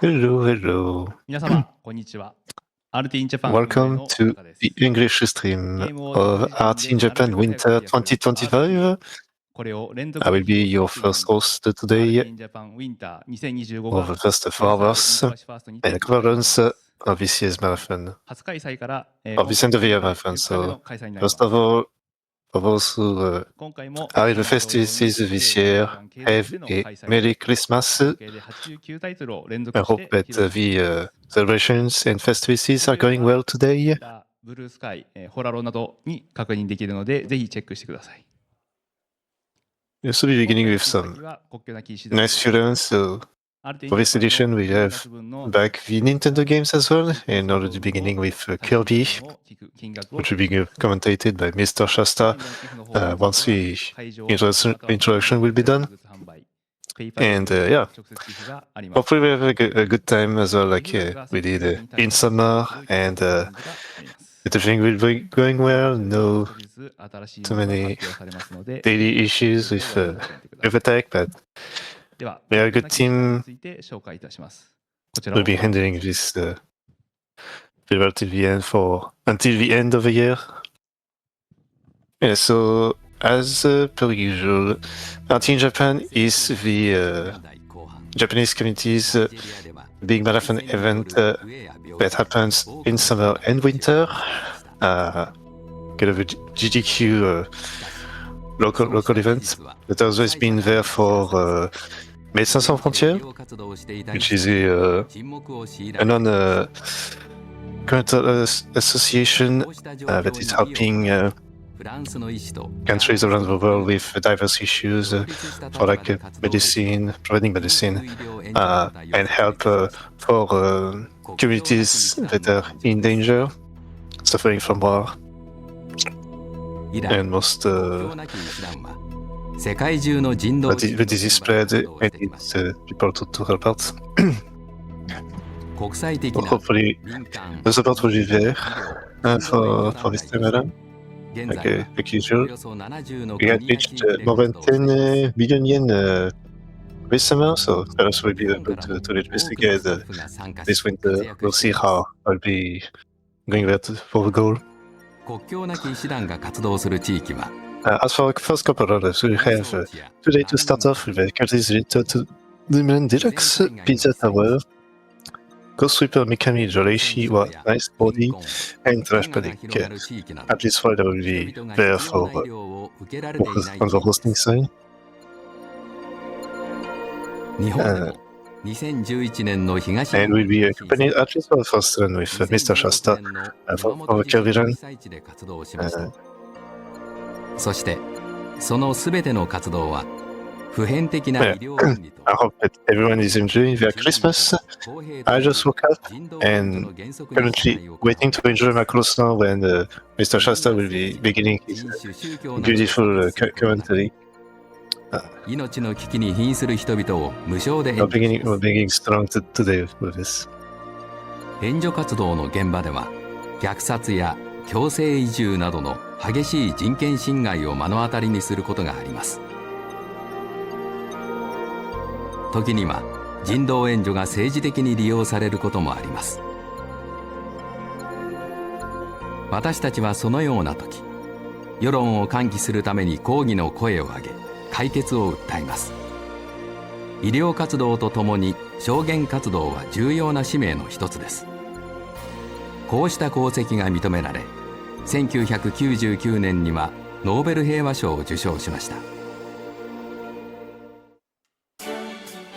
Hello. 皆様、こんにちは。RTA in Japan Welcome 運営の to 中です。 the English Stream ゲームを of 短時 RT in 間で Japan なるべく Winter 早くクリアする RTA 2025. これを連続 I will be 実況 your する first host RTA today in Japan Winter 2025 for が the first 制 of 作 hours 西橋ファーストにて and 開催になりま equivalence す。 of this year's marathon, 初開催から、 of 今 this 回 end of the year で marathon. 10回目 So の開催になりま first す。 of all, for those who 今回も are in the いつも同様に festivities this 計 year, 10時間継続 have しての a 開催 Merry で Christmas. 合計で89タイトルを連 I 続し hope て that 披露します。 the celebrations and festivities are going well today. ブルースカイ、ホラロなどに確認できるので、ぜひチェックしてください。 This will be beginning with 今回 some の切り先は国境なき石段 nice students. So for this edition, we have back the Nintendo games as well, and already beginning with Kirby, which will be commentated by Mr. Shasta once the introduction will be done. And yeah, hopefully we have a good time as well, like we did in summer, and everything will be going well. No too many daily issues with attack, but we are a good team. We'll be handling this till the end until the end of the year. Yeah, so as per usual, RT in Japan is the Japanese community's big marathon event that happens in summer and winter. Kind of a GDQ local event that has always been there for Médecins Sans Frontières, which is a non-governmental association that is helping countries around the world with diverse issues for like medicine, providing medicine, and help for communities that are in danger, suffering from war, and most the disease spread and needs people to help out. So hopefully the support will be there for this time around. Like usual, we had reached more than 10 million yen this summer, so perhaps we'll be able to reach this again this winter. We'll see how I'll be going there for the goal. As for the first couple of others, we have today to start off with activities related to the Deluxe Pizza Tower, Ghost Sweeper Mikami Joreishi wa Nice Body, and Trash Panic. At least Friday will be there for on the hosting side. And we'll be accompanied at least for the first run with Mr. Shasta for the Kirby run. I hope that everyone is enjoying their Christmas. I just woke up and currently waiting to enjoy my clothes now when Mr. Shasta will be beginning his beautiful commentary. We're beginning strong today with this. 援助活動の現場では虐殺や強制移住などの激しい人権侵害を目の当たりにすることがあります。時には人道援助が政治的に利用されることもあります。私たちはそのような時、世論を喚起するために抗議の声を上げ、解決を訴えます。医療活動とともに証言活動は重要な使命の一つです。こうした功績が認められ、1999年にはノーベル平和賞を受賞しました。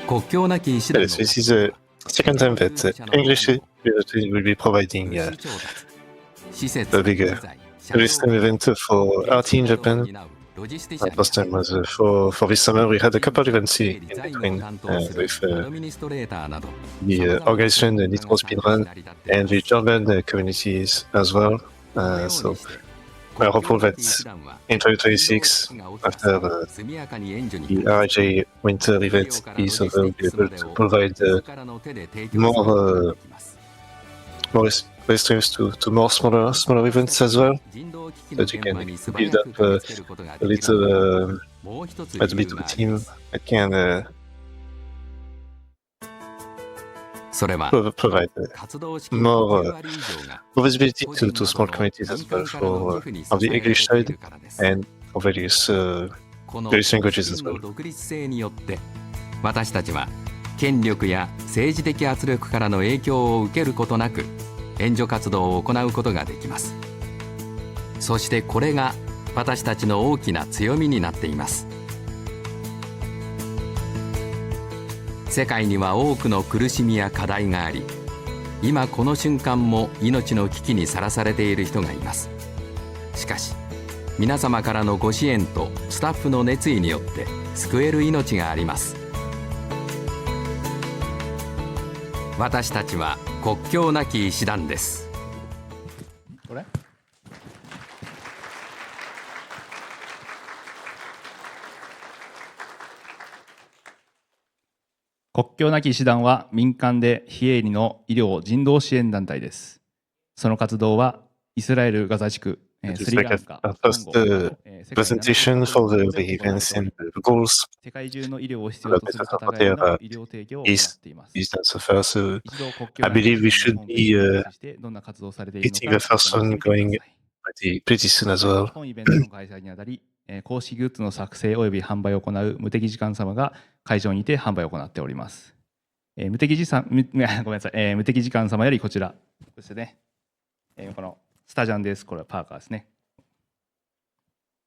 国境なき医師団の This is the second time that English will be providing a big Restream event for RT in Japan. Last time was for this summer. We had a couple of events in between with the organization, the English Speedrun, and the German communities as well. So we're hopeful that in 2026, after the RJ winter event is over, we'll be able to provide more Restreams to more smaller events as well, that you can build up a little bit of a team that can それは provide 活動資金 more の9割以上が visibility 個 to 人 small などの communities as 民 well 間からの for 寄付に支 on the えられ English てい side るからです。 and for various この various 個 languages as 人の well. 独立性によって私たちは権力や政治的圧力からの影響を受けることなく援助活動を行うことができます。そしてこれが私たちの大きな強みになっています。世界には多くの苦しみや課題があり、今この瞬間も命の危機にさらされている人がいます。しかし皆様からのご支援とスタッフの熱意によって救える命があります。私たちは国境なき医師団です。これ国境なき医師団は民間で非営利の医療人道支援団体です。その活動はイスラエル・ガザ地区、ス It's リ like ランカ、 a コン first ゴなど、世界7 presentation カ国 for で the 行われ events てお in り、 the goals 世界中の医療を必要とする方々への医療提供を行っています。 is that so far. So 一度国 I 境なき医 believe we 師団 should のホームページ be にアクセスしてどんな活動をされているの getting か the first 確認 one してみて going ください。 pretty soon as well. 本イベントの開催にあたり、公式グッズの作成および販売を行う無敵時間様が会場にて販売を行っております。無敵時間様よりこちらですね。このスタジャンです。これはパーカーですね。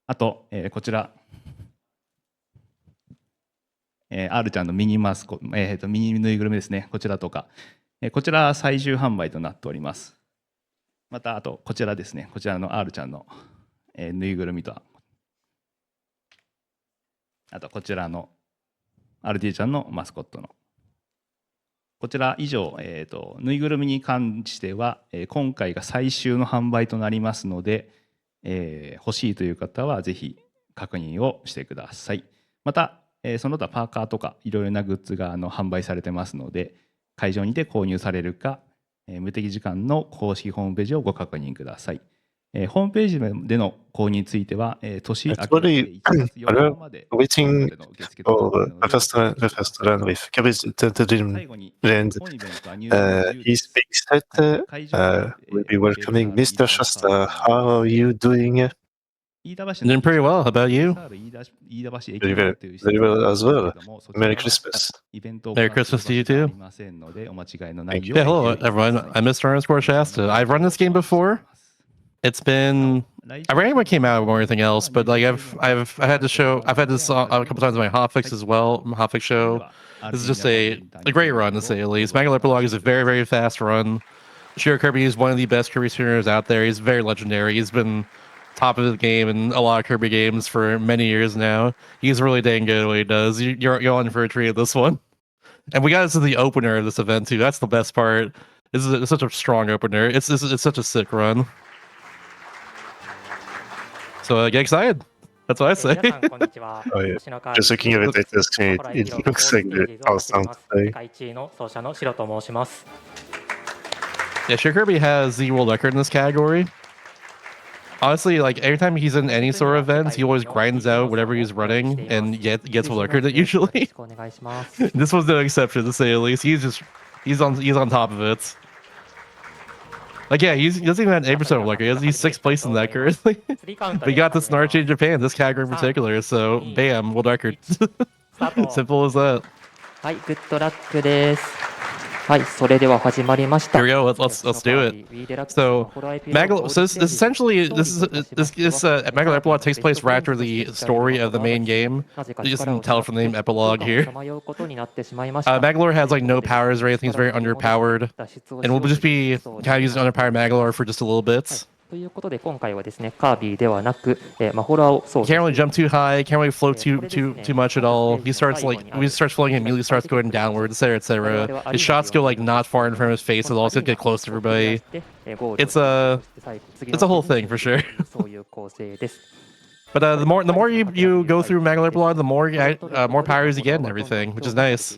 あと、こちら、R ちゃんのミニマスコ、ミニぬいぐるみですね。こちらとか、こちら最終販売となっております。また、あと、こちらですね。こちらの R ちゃんの、ぬいぐるみと、あと、こちらの RTA ちゃんのマスコットの。こちら以上、ぬいぐるみに関しては、今回が最終の販売となりますので、欲しいという方はぜひ確認をしてください。また、その他パーカーとかいろいろなグッズが販売されてますので、会場にて購入されるか、無敵時間の公式ホームページをご確認ください。ホームページでの購入については、年明け1月4日まで waiting for the first run with Kirby and he's being set. We'll be welcoming Mr. Shasta. How are you doing? Doing pretty well. How about you? Very well as well. Merry Christmas. Merry Christmas to you too. Thank you. Yeah, hello everyone. I'm Mr. Shasta. I've run this game before. It's been I ran it when it came out more than anything else, but like I've had this a couple times on my hotfix as well. Hotfix show. This is just a great run to say at least. Magolor Epilogue is a very, very fast run. Shiro Kirby is one of the best Kirby speedrunners out there. He's very legendary. He's been top of the game in a lot of Kirby games for many years now. He's really dang good at what he does. You're on for a treat at this one. And we got this as the opener of this event too. That's the best part. It's such a strong opener. It's such a sick run. So get excited. That's what I say. Oh yeah. Just looking at it, it looks like the awesome today. Yeah, Shiro Kirby has the world record in this category. Honestly, like every time he's in any sort of events, he always grinds out whatever he's running and gets world record it usually. This was no exception to say at least. He's on top of it. Like yeah, he doesn't even have 8% world record. He's 6th place in that currently. But he got this in RTA Japan, this category in particular. So bam, world record. Simple as that. Here we go. Let's do it. So Magolor. So this essentially Magolor Epilogue takes place right after the story of the main game. You just can tell from the name Epilogue here. Magolor has like no powers or anything. It's very underpowered, and we'll just be kind of using underpowered Magolor for just a little bit. You can't really jump too high, can't really float too much at all. He starts like when he starts floating, immediately starts going downwards, etc., etc. His shots go like not far in front of his face at all, so he get close to everybody. It's a whole thing for sure. But the more you go through Magolor Epilogue, the more powers you get and everything, which is nice.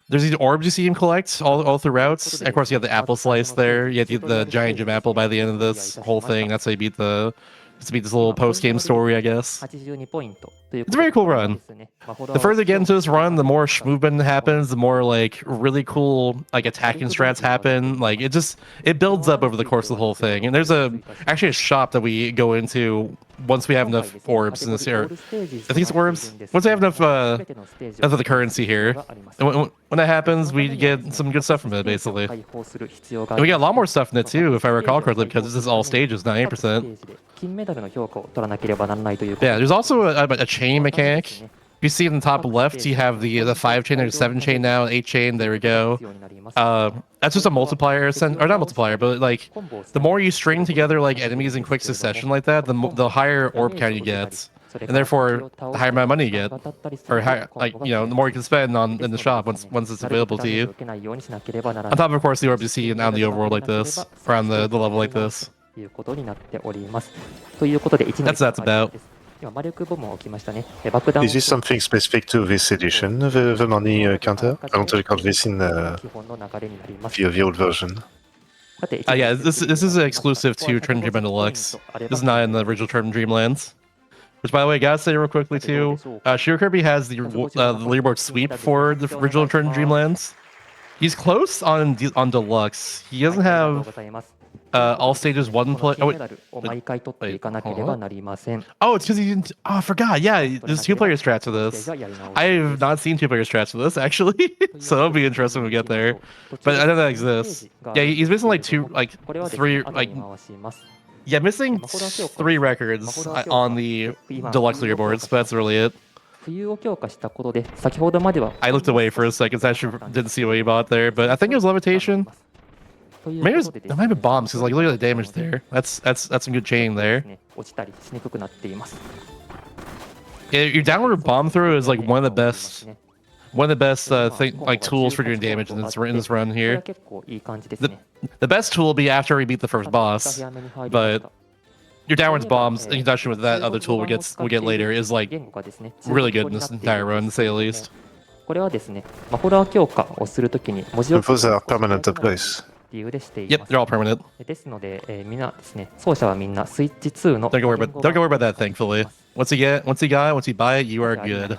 There's these orbs you see him collect all throughout. Of course, you have the apple slice there. You have to get the giant gem apple by the end of this whole thing. That's how you beat this little post-game story, I guess. It's a very cool run. The further you get into this run, the more movement happens, the more like really cool like attacking strats happen. Like it builds up over the course of the whole thing. And there's actually a shop that we go into once we have enough orbs in this area. I think it's orbs. Once we have enough of the currency here, and when that happens, we get some good stuff from it basically. And we got a lot more stuff in it too, if I recall correctly, because this is all stages, 98%. Yeah, there's also a chain mechanic. You see in the top left, you have the 5 chain, there's 7 chain now, 8 chain, there we go. That's just a multiplier, or not multiplier, but like the more you string together like enemies in quick succession like that, the higher orb count you get, and therefore the higher amount of money you get, or higher, like the more you can spend in the shop once it's available to you. On top of course the orbs you see out in the overworld like this, or on the level like this. That's about. Is this something specific to this edition, the money counter? I don't recall this in the old version. Yeah, this is exclusive to Turn Dream and Deluxe. This is not in the original Turn Dreamlands. Which, by the way, gotta say real quickly too, Shiro Kirby has the leaderboard sweep for the original Turn Dreamlands. He's close on Deluxe. He doesn't have all stages 1 play. Oh, wait. Oh, it's because he didn't. Oh, I forgot. Yeah, there's 2-player strats for this. I have not seen 2-player strats for this actually, so it'll be interesting when we get there. But I know that exists. Yeah, he's missing like 3, like. Yeah, missing 3 records on the Deluxe leaderboards, but that's really it. I looked away for a second, so I actually didn't see what he bought there, but I think it was levitation. Maybe it might have bombs, because like look at the damage there. That's some good chain there. Yeah, your downward bomb throw is like one of the best tools for doing damage in this run here. The best tool will be after we beat the first boss, but your downwards bombs in conjunction with that other tool we'll get later is like really good in this entire run, to say the least. And those are permanent upgrades. Yep, they're all permanent. Don't go worry about that, thankfully. Once you buy it, you are good.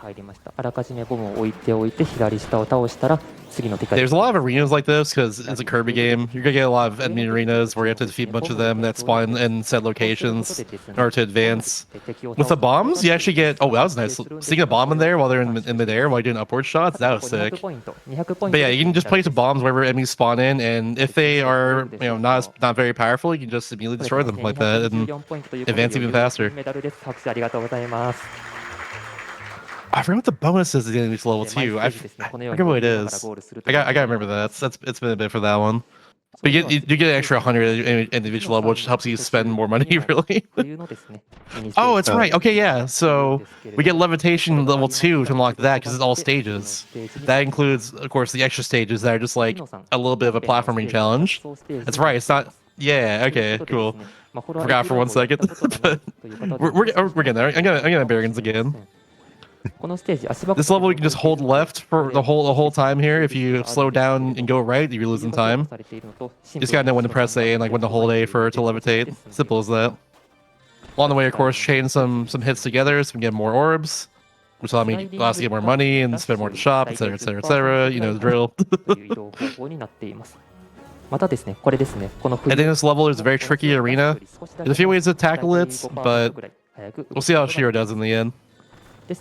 There's a lot of arenas like this because it's a Kirby game. You're gonna get a lot of enemy arenas where you have to defeat a bunch of them that spawn in said locations in order to advance. With the bombs, you actually get. Oh, that was nice. Seeing a bomb in there while they're in midair while you're doing upward shots, that was sick. But yeah, you can just place the bombs wherever enemies spawn in, and if they are not very powerful, you can just immediately destroy them like that and advance even faster. I forgot what the bonus is at the end of each level too. I forget what it is. I gotta remember that. It's been a bit for that one. But you get an extra 100 in each level, which helps you spend more money, really. Oh, it's right. Okay, yeah. So we get levitation level 2 to unlock that because it's all stages. That includes, of course, the extra stages that are just like a little bit of a platforming challenge. That's right. It's not. Yeah. Okay. Cool. Forgot for 1 second, but we're getting there. I'm gonna bargains again. This level you can just hold left for the whole time here. If you slow down and go right, you're losing time. You just gotta know when to press A and like when to hold A to levitate. Simple as that. Along the way, of course, chain some hits together so we can get more orbs, which allows us to get more money and spend more to shop, etc., etc., etc. You know the drill. And then this level is a very tricky arena. There's a few ways to tackle it, but we'll see how Shiro does in the end. It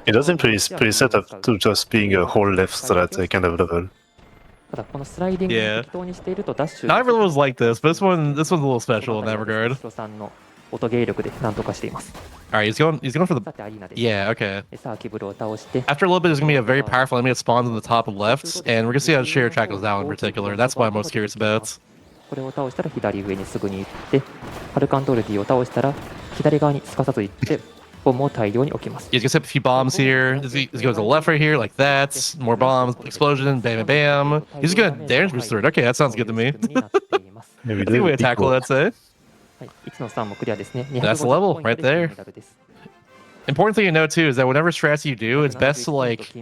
doesn't pretty set up to just being a whole left strat kind of level. Yeah. Not every level is like this, but this one's a little special in that regard. Alright, he's going for the... Yeah, okay. After a little bit, there's going to be a very powerful enemy that spawns on the top left, and we're going to see how Shiro tackles that one in particular. That's what I'm most curious about. You just hit a few bombs here. He goes to the left right here, like that. More bombs, explosion, bam, bam, bam. He's just gonna damage boost through it. Okay, that sounds good to me. That's a good way to tackle it, I'd say. That's the level right there. Important thing to know too is that whatever strats you do, it's best to like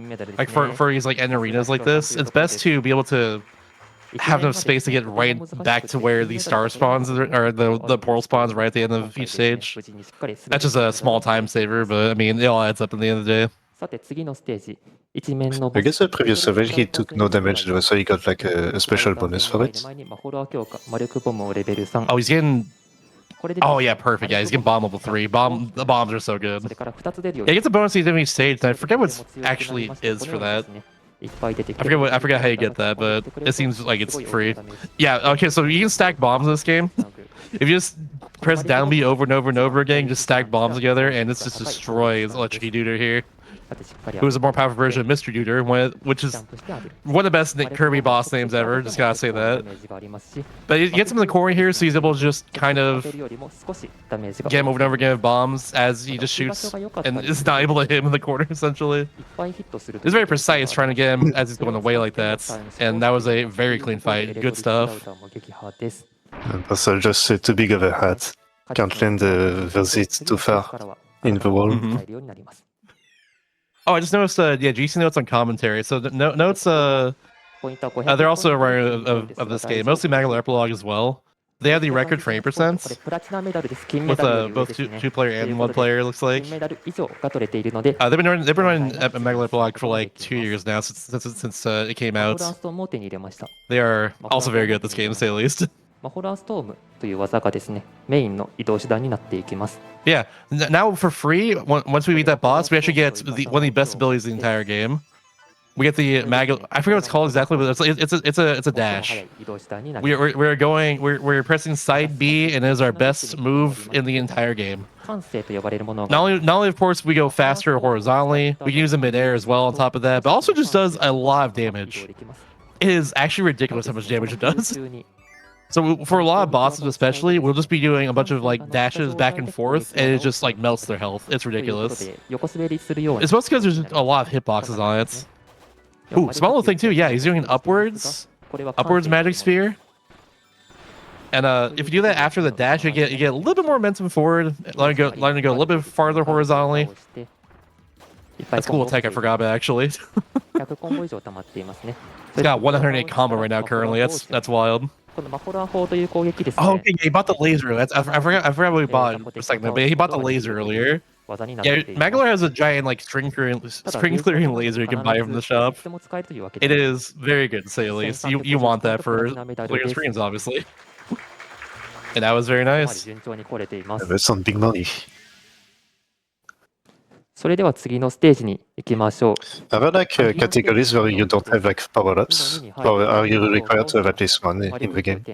for these like end arenas like this, it's best to be able to have enough space to get right back to where the star spawns or the portal spawns right at the end of each stage. That's just a small time saver, but I mean, it all adds up in the end of the day. I guess the previous level he took no damage, so he got like a special bonus for it. Oh, he's getting... Oh yeah, perfect. Yeah, he's getting bomb level 3. The bombs are so good. Yeah, he gets a bonus at every stage, and I forget what actually is for that. I forget how you get that, but it seems like it's free. Yeah, okay, so you can stack bombs in this game. If you just press down B over and over and over again, just stack bombs together, and it just destroys Electric Duder here. Who is a more powerful version of Mr. Duder, which is one of the best Kirby boss names ever, just gotta say that. But he gets him in the corner here, so he's able to just kind of get him over and over again with bombs as he just shoots, and is not able to hit him in the corner, essentially. It's very precise trying to get him as he's going away like that, and that was a very clean fight. Good stuff. Also, just too big of a hat. Can't land the visit too far in the wall. Oh, I just noticed, yeah, GC notes on commentary. So notes, they're also aware of this game. Mostly Magolor Epilogue as well. They have the record for 8%, with both two-player and one-player, looks like. They've been running Magolor Epilogue for like 2 years now, since it came out. They are also very good at this game, to say the least. Yeah, now for free, once we beat that boss, we actually get one of the best abilities of the entire game. We get the Magolor. I forget what it's called exactly, but it's a dash. We're pressing side B, and it is our best move in the entire game. Not only of course we go faster horizontally, we can use it midair as well on top of that, but also just does a lot of damage. It is actually ridiculous how much damage it does. So for a lot of bosses especially, we'll just be doing a bunch of like dashes back and forth, and it just like melts their health. It's ridiculous. It's mostly because there's a lot of hitboxes on it. Ooh, small little thing too. Yeah, he's doing an upwards magic sphere. And if you do that after the dash, you get a little bit more momentum forward, letting it go a little bit farther horizontally. That's cool tech I forgot about actually. He's got 108 combo right now currently. That's wild. Oh, okay, he bought the laser. I forgot what he bought for a second, but he bought the laser earlier. Yeah, Magolor has a giant like string clearing laser you can buy from the shop. It is very good to say the least. You want that for clearing screens, obviously. And that was very nice. That's some big money. Are there like categories where you don't have like power-ups? Or are you required to have at least one in the game?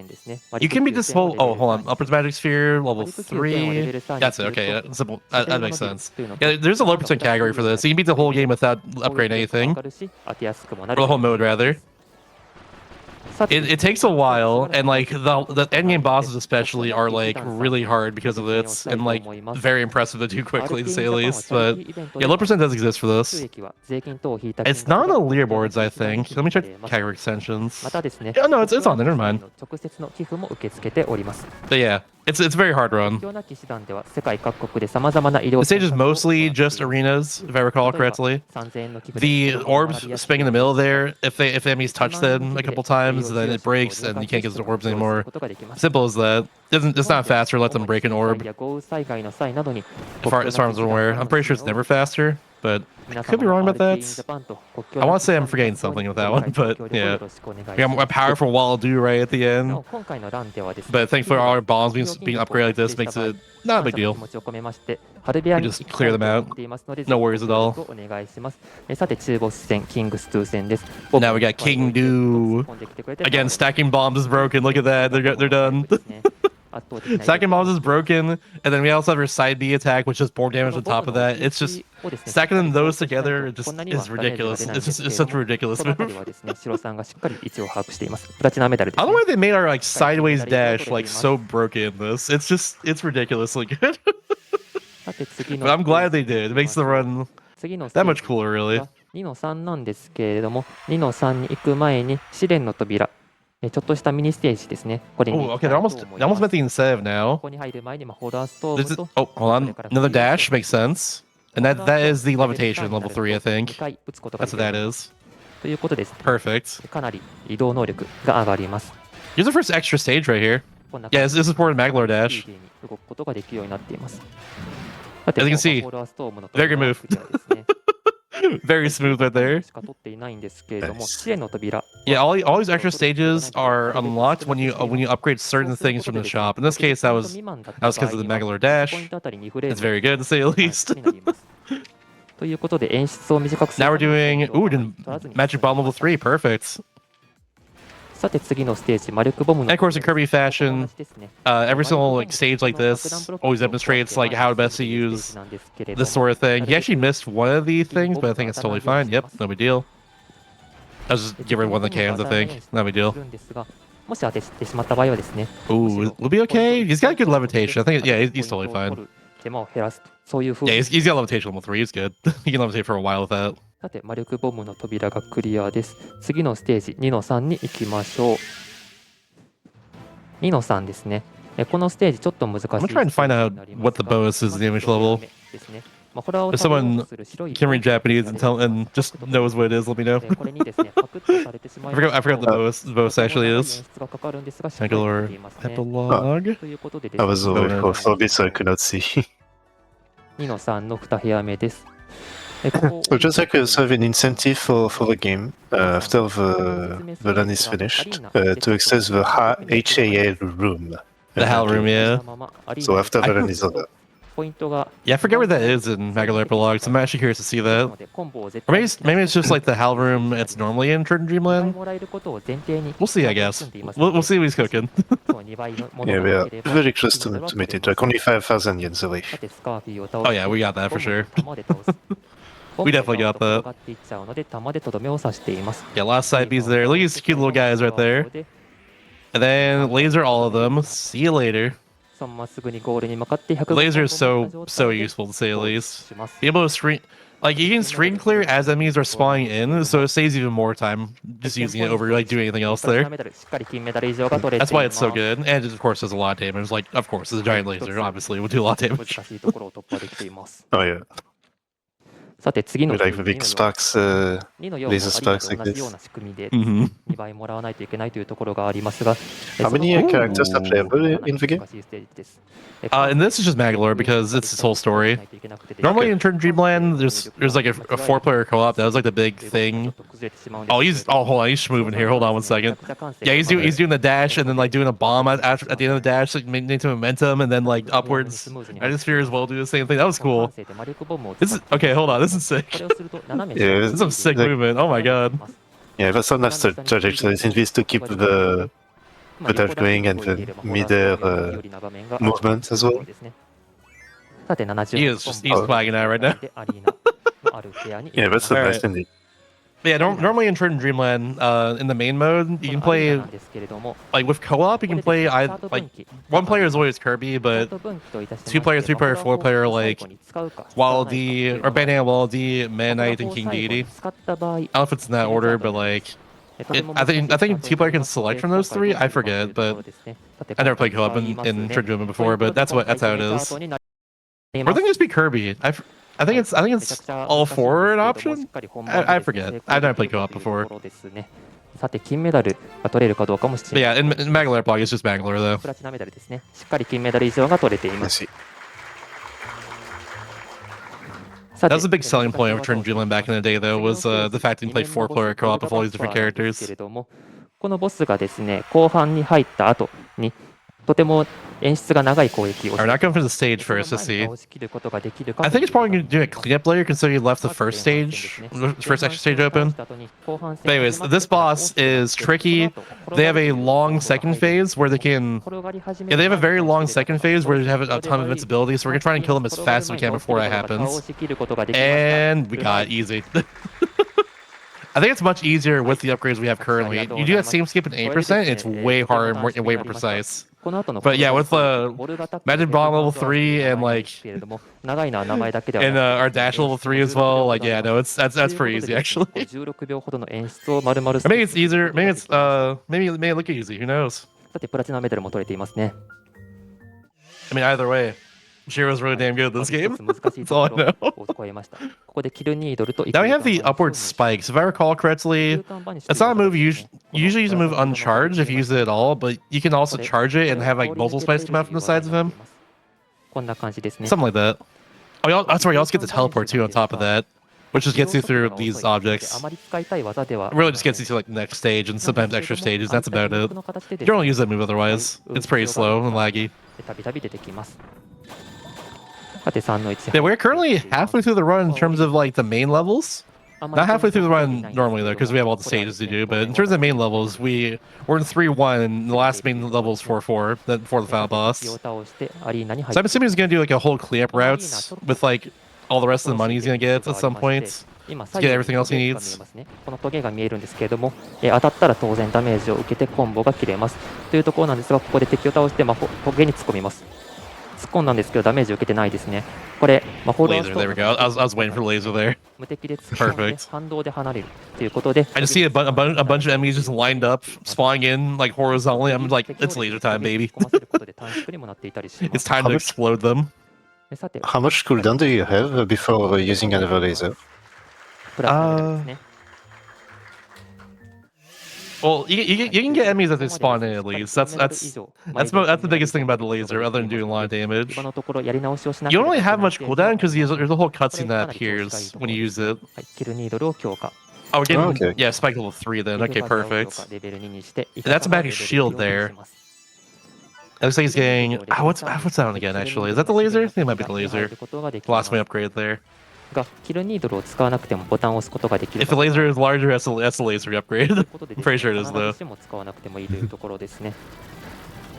You can beat this whole... Oh, hold on. Upwards Magic Sphere, level 3. That's it, okay. Yeah, simple. That makes sense. Yeah, there's a low percent category for this. So you can beat the whole game without upgrading anything. Or the whole mode, rather. It takes a while, and like the endgame bosses especially are like really hard because of this, and like very impressive to do quickly to say the least. But yeah, low percent does exist for this. It's not on the leaderboards, I think. Let me check category extensions. Yeah, no, it's on there. Never mind. But yeah, it's a very hard run. The stage is mostly just arenas, if I recall correctly. The orbs spinning in the middle there, if the enemies touch them a couple times, then it breaks and you can't get the orbs anymore. Simple as that. It's not faster, let them break an orb. As far as I'm aware. I'm pretty sure it's never faster, but I could be wrong about that. I want to say I'm forgetting something with that one, but yeah. We got a powerful wall do right at the end. But thankfully all our bombs being upgraded like this makes it not a big deal. We just clear them out. No worries at all. Now we got King Do. Again, stacking bombs is broken. Look at that. They're done. Stacking bombs is broken, and then we also have our side B attack, which does more damage on top of that. It's just stacking those together just is ridiculous. It's such a ridiculous move. I don't know why they made our like sideways dash like so broken in this. It's ridiculously good. But I'm glad they did. It makes the run that much cooler, really. 2の3なんですけれども、2の3に行く前に試練の扉。ちょっとしたミニステージですね。これに okay, they're almost making save now. ここに入る前にホラーストームと Oh, hold on. Another dash makes sense. And that is the levitation level 3, I think. That's what that is. ということですね。 Perfect. かなり移動能力が上がります。 Here's the first extra stage right here. こんな Yeah, 感じ this is for Magolor ス dash. ピーディーに動くことができるようになっています。さて、 As you can see, ボールはストームの very good 扉 move. クリアですね。 Very smooth right there. しか取っていないんですけれども、 Nice. 試練の扉。 Yeah, all these extra stages are unlocked when you upgrade certain things from the shop. In this case, that was because of the Magolor dash. ポイントあたり2フレー It's ム very good to say the の least. になります。ということで演出を短くす Now る we're doing Magic Bomb level 3. Perfect. さて次のステージ、魔力ボムの And of course, in Kirby fashion, ですね。 every single like stage like this always demonstrates like how best to use this sort of thing. He actually missed one of the things, but I think it's totally fine. Yep, no big deal. I'll just give her one of the cans, I think. No big deal. もし当ててしまった場合はですね。 Ooh, we'll be okay. He's got good levitation. I think, yeah, he's totally fine. 手間を減らすと、そういう風 Yeah, に。 he's got levitation level 3. He's good. He can levitate for a while with that. さて魔力ボムの扉がクリアです。次のステージ2の3に行きましょう。2の3ですね。このステージちょっと難しい。 I'm gonna try and find out what the bonus is in the English level. ですね。ホラーを If 食べよう someone とする白い can read Japanese and just knows what it is, let me know. これにですね、パクッとされてしまい I forgot the bonus actually is. 演出がかかるんですが、しっかりと Magolor 出ていますね。 Epilogue. ということでです I ね、 was away for a bit, so I could not see. 2の3の2部屋目です。 So just like a sort of an incentive for the game, after the run is finished, to access the HAL room. The HAL room, yeah. So after the run is over. ポイントが Yeah, I forget where that is in Magolor Epilogue, so I'm actually curious to see that. コンボを絶 Or 対 maybe it's just like the HAL room it's normally in Certain 2倍 Dreamland. もらえることを前提に We'll see, I guess. We'll see what he's cooking. 2倍のもの Yeah, が we な are ければ very close to meet it, like only 5,000 yens away. さてスカーフィーを倒 Oh yeah, we got that for sure. 弾で倒す We definitely got that. 転がっていっちゃうので弾でとどめを刺しています Yeah, last side B's there. Look at these cute little guys right there. And then laser all of them. See you later. まっすぐにゴールに向かって100 Laser is so useful to say the least. Be able to screen like you can screen clear as enemies are spawning in, so it saves even more time just using it over like doing anything else there. しっかり金メダル以上が取れています That's why it's so good, and it, of course does a lot of damage. Like of course, it's a giant laser. Obviously, it would do a lot of 難 damage. しいところを突破できています Oh yeah, さて次の we like the big sparks, 2の4も laser sparks like 同じよう this. な仕組みで Mhm. 2倍もらわないといけないというところがありますが How many characters are playable in the game? And this is just Magolor because it's its whole story. Normally in Certain Dreamland, there's like a 4-player co-op. That was like the big thing. Oh, hold on, he's moving here. Hold on one second. Yeah, he's doing the dash and then like doing a bomb at the end of the dash, like maintaining momentum and then like upwards. I just fear as well do the same thing. That was cool. This is okay. Hold on, this is sick. Yeah, This is some sick movement. Oh my god. Yeah, that's a nice trajectory since we to keep the dash going and the mid-air movement as well. He's flagging out right now. Yeah, that's the Alright. nice thing. But yeah, normally in Certain Dreamland, in the main mode, you can play like with co-op. You can play like one player is always Kirby, but 2-player, 3-player, 4-player like Waldy or Bandana Waldy, Man Knight, and King Deity. I don't know if it's in that order, but like I think 2-player can select from those 3. I forget, but I never played co-op in Certain Dreamland before. But that's how it is. Or I think it's be Kirby. I think it's all 4 an option. I forget. I've never played co-op before. さて金メダルが取れるかどうかもし But れない yeah, in Magolor Epilogue, it's just Magolor though. プラチナメダルですねしっかり金メダル以上が取れていま I す see. That was a big selling point of Certain Dreamland back in the day, though, was the fact that you can play 4-player co-op with all these different characters. このボスがですね後半に入った後にとても演出が長い攻撃を Alright, not going for the stage first. Let's see. 倒しきることができるか I think it's probably going to do a cleanup later, considering you left the first stage, the first extra stage open. But anyways, this boss is tricky. They have a long second phase where they can... Yeah, they have a very long second phase where they have a ton of invincibility, so we're going to try and kill them as fast as we can before that happens. And we got it easy. I think it's much easier with the upgrades we have currently. You do that same skip in 8%, it's way harder and way more precise. But yeah, with Magic Bomb level 3 and like and our dash level 3 as well, like yeah, no, that's pretty easy actually. Maybe it's easier. Maybe it's maybe it may look easy. Who knows? さてプラチナメダルも取れていますね I mean, either way. Shiro's really damn good at this game. 難しい That's all I ところ know. を超えました。ここでキルニードルと Now we have the upward spikes. If I recall correctly, it's not a move you usually use a move uncharged if you use it at all, but you can also charge it and have like multiple spikes come out from the sides of him. こんな感じですね。 Something like that. Oh, that's right. You also get the teleport too on top of that, which just gets you through these objects. あまり使いたい技では It really just gets you to like the next stage and sometimes extra stages. That's about it. You don't use that move otherwise. It's pretty slow and laggy. たびたび出てきます。さて3の1。 Yeah, we're currently halfway through the run in terms of like the main levels. Not halfway through the run normally though, because we have all the stages to do. But in terms of main levels, we're in 3-1, and the last main level is 4-4, then before the final boss. 敵を倒してアリーナに入 So っ I'm assuming he's gonna do like a whole cleanup routes with like all the rest of the money he's gonna get at some point. 今 To get everything else he needs. このトゲが見えるんですけれども、当たったら当然ダメージを受けてコンボが切れますというところなんですが、ここで敵を倒して、トゲに突っ込みます。突っ込んだんですけどダメージを受けてないですね。これ、フォロワー Laser, スト there we go. I was waiting for laser there. 無敵で突っ込んで Perfect. 反動で離れるということで、 I just see a bunch of enemies just lined up, spawning in like horizontally. I'm like, it's laser time, baby. 突っ込ませることで短縮にもなっていたりしま It's す。 time to explode them. さて、 How much cooldown do you have before using another laser? プラスレベルですね。 Well, you can get enemies as they spawn in at least. That's the biggest thing about the laser, other than doing a lot of damage. 今のところやり直しをしな You け don't れ really ば have much cooldown because there's a whole cutscene that appears when you use it. はい、キルニードルを強化。 Oh, we're getting Okay. yeah, spike level 3 then. Okay, リフバリアを強 perfect. 化レベル2にして And that's about his shield there. します It looks like he's getting. What's that one again? Actually, is that the laser? I think it might be the laser. 入ることができ The ま last す way upgrade there. がキルニードルを使わなくてもボタンを押すことができる If the laser is larger, that's the laser upgrade. ということで I'm pretty sure it is 必 though. ずしも使わなくてもいいというところですね。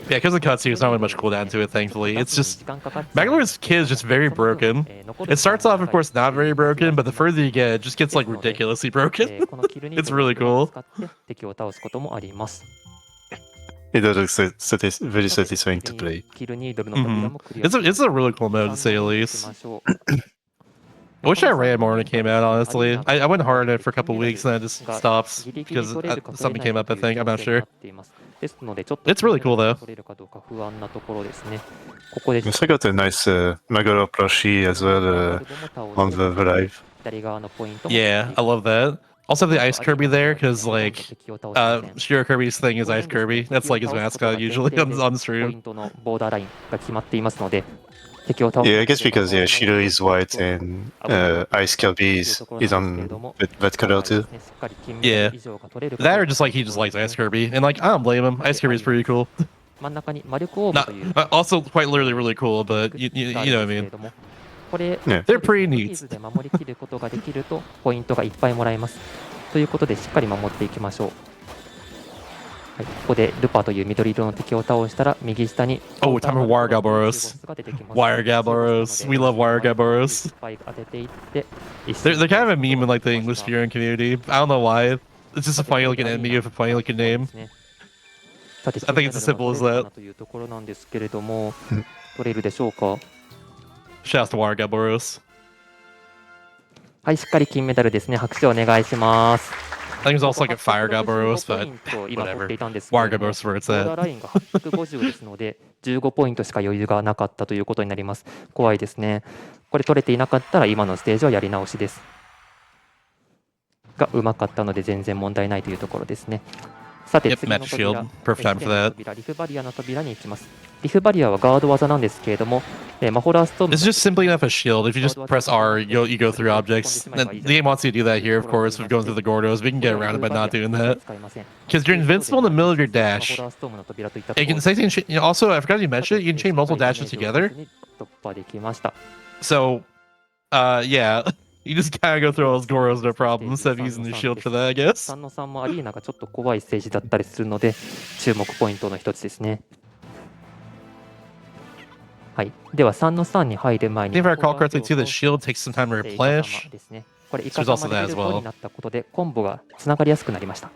Yeah, because the cutscene, there's not really much cooldown to it, thankfully. It's just 時間かかっちゃう Magolor's kit is just very broken. It starts off, of course, not very broken, but the further you get, it just gets like ridiculously broken. このキルニー It's ドル really cool. を使って敵を倒すこともあります。 It does look very satisfying to play. キルニードルの扉もクリア It's a really cool mode to say the 行 least. きましょう I wish I ran more when it came out, honestly. I went hard on it for a couple weeks and then I just stopped because something came up, I think. I'm not sure. ですのでちょっと It's really cool, though. 取れるかどうか不安なところですね。ここで Also got a nice Magolor plushie as well on the live. 左側のポイントも Yeah, I love that. Also have the Ice Kirby there, because like, Shiro Kirby's thing is Ice Kirby. That's like his mascot usually on the ポイ stream. ントのボーダーラインが決まっていますので、敵を倒す Yeah, I guess because Shiro is white and Ice Kirby is on that color too. Yeah. That or just like he just likes Ice Kirby, and like I don't blame him. Ice Kirby's pretty cool. 真ん中に魔力オーブ Not という also quite literally really cool, but you know what I mean. これ Yeah, they're pretty neat. シリーズで守りきることができるとポイントがいっぱいもらえますということでしっかり守っていきましょう、はい、ここでルパという緑色の敵を倒したら右下に Oh, time for Wire Gaboros. Wire Gaboros. We love Wire Gaboros. 当てていって They're kind of a meme in like the English Speedrun community. I don't know why. It's just a funny looking enemy with a funny looking name. さて I think it's as simple as that. というところなんですけれども取れるでしょうか。 Shout out to Wire Gaboros. はい、しっかり金メダルですね。拍手お願いします。 I think there's also like a Fire Gaboros, but 今取 whatever. っていたんですけれ Wire ども Gaboros where it's ボーダー at. ラインが850ですので15ポイントしか余裕がなかったということになります。怖いですね。これ取れていなかったら今のステージはやり直しです。がうまかったので全然問題ないというところですね。さて Yep, 次の match 扉 shield. Perfect time for that. 扉リフバリアの扉に行きます。リフバリアはガード技なんですけれども、マホラーストーム It's just simply enough a shield. If you just press R, you go through objects. The game wants you to do that here, of course, with going through the Gordos. We can get around it by not doing that. Because you're invincible in the middle of your dash. And you can say things, also, I forgot you mentioned it, you can chain multiple dashes together. 突破できました。 So, yeah, you just kind of go through all those Goros, no problem, instead of using the shield for that, I guess. 3の3もアリーナがちょっと怖いステージだったりするので注目ポイントの一つですね。はい、では3の3に入る前に If I recall correctly, too, the shield takes some time to replenish. ですね。これイ So カ there's also サマ that レ as ベル well. 5になったことでコンボがつながりやすくなりました。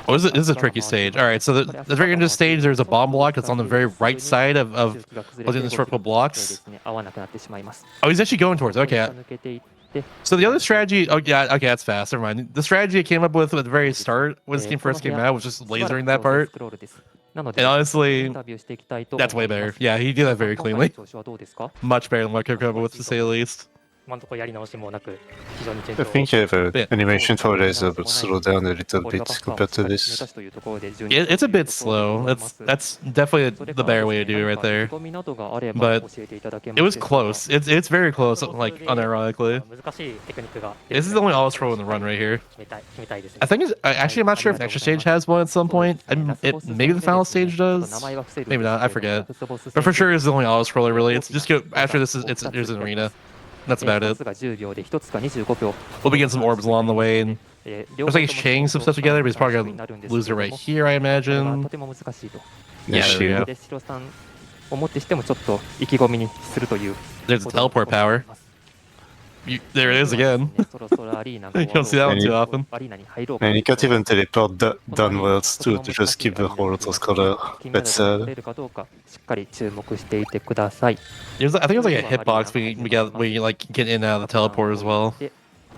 Oh, this is a tricky stage. All right, so the very end of the stage, there's a bomb block that's on the very right side of those indestructible blocks. 合わなくなってしまいます。 Oh, he's actually going towards it. Okay. 抜けていって So the other strategy, oh yeah, okay, that's fast. Never mind. The strategy I came up with at the very start when this game first came out was just lasering that part. なの And で、イ honestly, ンタビューしていきたいと that's 思い way ます。 better. Yeah, he did that very 今回の cleanly. 調子はどうですか？ Much better than what Kirby was, to say the least. 今のところやり直しもなく、非常に順 I 調。 think you have an Yeah. animation for laser, but slow down a little ボールが bit バッファーを compared しっ to かり決め this. たしというところで順 It's a 調 bit slow. That's definitely それ the から better です way to ね do 何 it か right 意気 there. 込みなどがあれば But 教えていただけま it す was でしょうか？ close. It's very close, like unironically. 難しいテクニックが This is the only all scroll in the run right here. 決めたいですね。 I think actually I'm not sure if next stage has one at some point. Maybe the final stage does. Maybe not. I forget. But for sure, it's the only auto scroller really. It's just go after this. There's an arena. That's about it. が10秒で1つが25秒。 We'll be getting some orbs along the way, and 両 looks 方 like と he's も chaining some stuff together, but he's probably になるん gonna ですけ lose れ it ど right も here, I これが imagine. とても難しいと。 Yeah, there we go. でシロさんをもってしてもちょっと意気込みにするという。 There's a teleport power. There it is again. そろそろアリーナ You don't see that one too often. アリーナに入ろうか And you can't even teleport downwards to just keep the whole scroller. 金メダ That's ルが取れるかどうかしっかり注目していてください。 I think there's like a hitbox we like get in and out of the teleport as well. で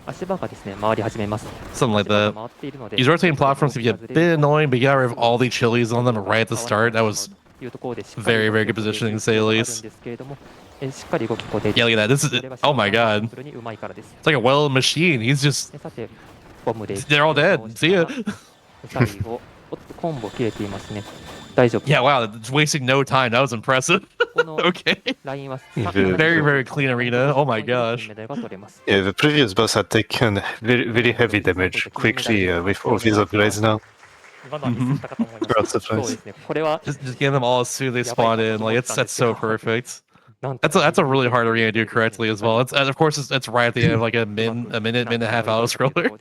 足場がですね回り始めます。 Something like 足場 that. が回っているので These rotating platforms can be a bit annoying, but you got rid of all the chilies on them right at the start. That was というところでしっかり very, very good positioning, to say the あるん least. ですけれどもしっかり動きこで Yeah, look at that. This is oh my god. それにうまいからです。 It's like a well-oiled machine. He's just でさてボムで they're all dead. See ya. 最後おっとコンボ切れていますね。大丈夫。 Yeah, wow, it's wasting no time. That was impressive. この Okay. ラインは Very, very clean arena. Oh my gosh. 金メダルが取れます。 Yeah, the previous boss had taken very heavy damage quickly with all these upgrades now. 今のはミスったかと思います That's the そう price. ですね。これは Just get them all as soon as they spawn in. Like that's so perfect. なんと That's a really hard arena to do correctly as well. It's of course it's right at the end of like a minute and a half auto scroller.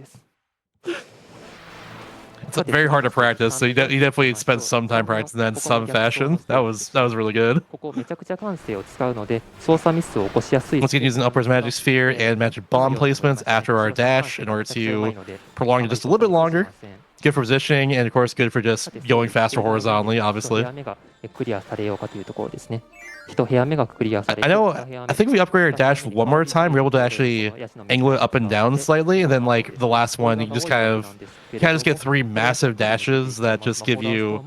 It's very hard to practice, so you definitely spend some time practicing that in some fashion. That was really good. ここめちゃくちゃ感性を使うので操作ミスを起こしやすい Once again, using upwards magic sphere and magic bomb placements after our dash in order to prolong it just a little bit longer. Good for positioning, and of course good for just going faster horizontally, obviously. 1部屋目がクリアされようかというところですね。1部屋目がクリアされ I know, I think if we upgrade our dash one more time, we're able to actually angle it up and down slightly, and then like the last one, you can just kind of just get 3 massive dashes that just give you,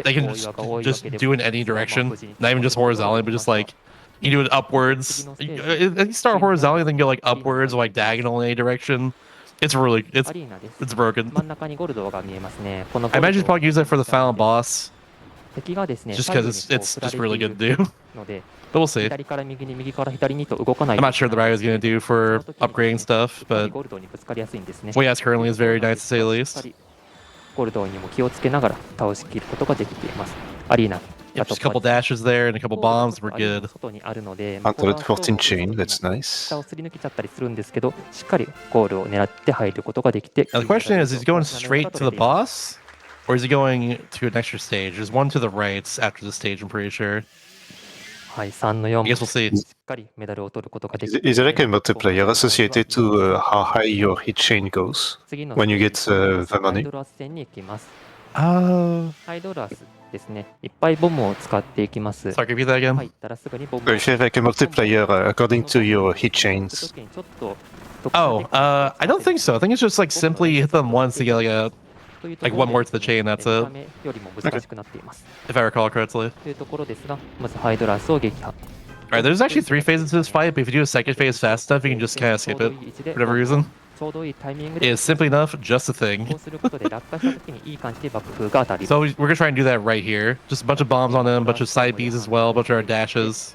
they can just do in any direction, not even just horizontally, but just like, you do it upwards. You start horizontally, then go like upwards or like diagonal in any direction. It's really, it's broken. 真ん中にゴルドが見えますね。この I imagine you'd probably use that for the final boss, 敵がですね just because it's just really good to do. ので But we'll see. 左から右に右から左にと動かない I'm not sure what the right is going to do for upgrading stuff, but ゴルドにぶつかりやすいんですね。 what he has currently is very nice to say the least. ゴルドにも気をつけながら倒しきることができています。アリーナ Yep, just a couple dashes there and a couple bombs, we're good. 外にあるので 114 chain, that's 下 nice. をすり抜けちゃったりするんですけど、しっかりゴールを狙って入ることができて。 Now the question is he going straight to the boss, or is he going to an extra stage? There's one to the right after the stage, I'm pretty sure. はい、3の4 I guess we'll see. しっかりメダルを取ることができ Is there like a multiplier associated to how high your hit chain goes 次の when you get the ハイ money? ドラス戦に行きます。 Uh, ハイドラスですね。いっぱいボムを使っていきます。 sorry, repeat that again. 入ったらすぐにボム If you have like a multiplier according to your hit chains. 時にちょっと Oh, I don't think so. I think it's just like simply hit them once to get like one more to the chain, that's it. よりも難しくなっています。 if I recall correctly. というところですが、まずハイドラスを撃破。 Alright, there's actually 3 phases to this fight, but if you do a second phase fast enough, you can just kind of skip it for whatever reason. ちょうどいいタイミングで It's simply enough, just a thing. こうすることで落下した時にいい感じで爆風が当たり So we're gonna try and do that right here. Just a bunch of bombs on them, a bunch of side Bs as well, a bunch of our dashes,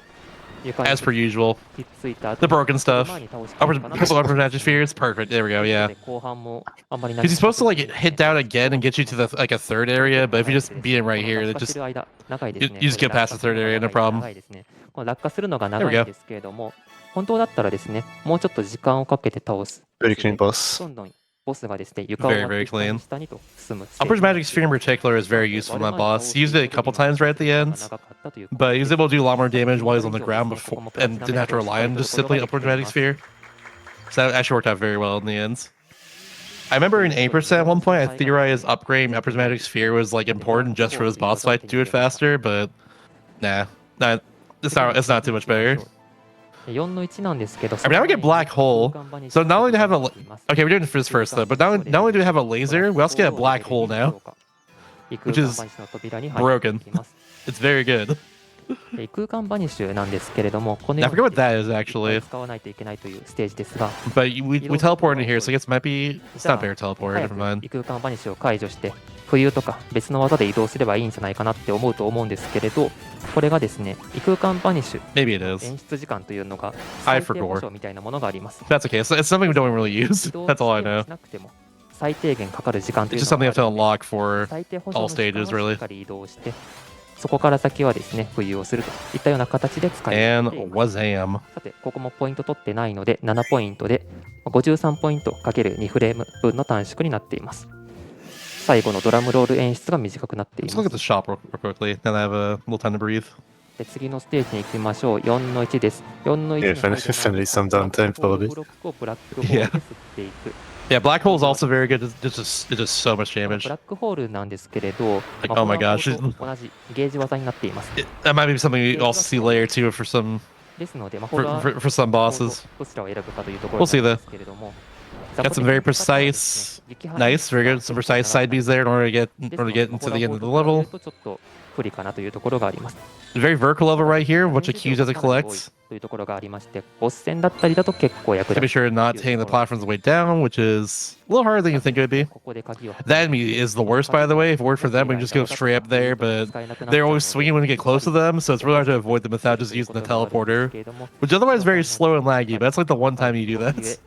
床に as per usual. ひっついた後 The broken stuff. 前に倒しきるかな Couple upper magic spheres, perfect. There we go. Yeah. 後半もあんまりない Because he's supposed to like hit down again and get you to the like a third area, but if you just beat him right here, that 落下して just る間長いですね you just get past the third area, no problem. 長いですねこの落下するのが長いんですけれども本当だったらですねもうちょっと時間をかけて倒す Very clean boss. どんどんボスがですね床を Very, 割 very って下に clean. 下にと進む Upwards magic sphere in particular is very useful in that boss. He used it a couple times right at the end, 長かったという but he was able to do a lot more damage while he was on the ground before and didn't have to rely on just simply upwards magic sphere. So that actually worked out very well in the end. I remember in 8% at one point, I theorized upgrading upwards magic sphere was like important just for this boss fight to do it faster, but nah, it's not too much better. 4の1なんですけど I mean, now we get black hole. So not only do we have a okay, we're doing this first though, but not only do we have a laser, we also get a black hole now. which is broken. It's very good. 異空間バニッシュなんですけれども、この I よう forget に what that is actually. 使わないといけないというステージですが、 But we teleport in here, so I guess it might be. It's not bear teleport. 早 Never く mind. 異空間バニッシュを解除して浮遊とか別の技で移動すればいいんじゃないかなって思うと思うんですけれど、これがですね、異空間バニッシュ Maybe it is. 演出時間というのが I 最低 forgot. 保証みたいなものがあります。 That's okay. So it's something we don't really use. 移動 That's all I しても know. しなくても最低限かかる時間とい It's う just の something you が have あ to るの unlock for で、最低保証 all の時間 stages, をし really. っかり移動して、そこから先はですね、浮遊をするといったような形で使え And ています。 Wazam. さて、ここもポイント取ってないので、7ポイントで53ポイント ×2 フレーム分の短縮になっています。最後のドラムロール演出が短くなってい Let's ま look at す。 the shop real quickly. Then I have a little time to breathe. で次のステージに行きましょう。4の1です。4の1 Yeah, に入る finally some downtime for a bit. ブロックをブラックホールで吸っていく。 Yeah, black hole is also very good. It does so much ブ damage. ラックホールなんですけれど、 Like, oh my ホラー gosh. モードと同じゲージ技になっています。 That might be something we also see later too for some ですので、ホ for, ラ for, ー for some モー bosses. ドどちらを選ぶかというところ We'll see なんですけれども、 Got some very precise, nice, very good, some precise side Bs there in order to get into the end of the level. ちょっと不利かなというところがあります。 Very vertical level right here, which Q doesn't collect. というところがありまして、ボス戦だったりだと結構役 To be 立つ。 sure not hitting the platforms way down, which is a little harder than you think it would be. ここで鍵を That enemy is the worst, by the way. If it weren't for them, we can just go straight up there, but they're always swinging when we get close to them, so it's really hard to avoid them without just using the teleporter, which otherwise is very slow and laggy, but that's like the one time you do that.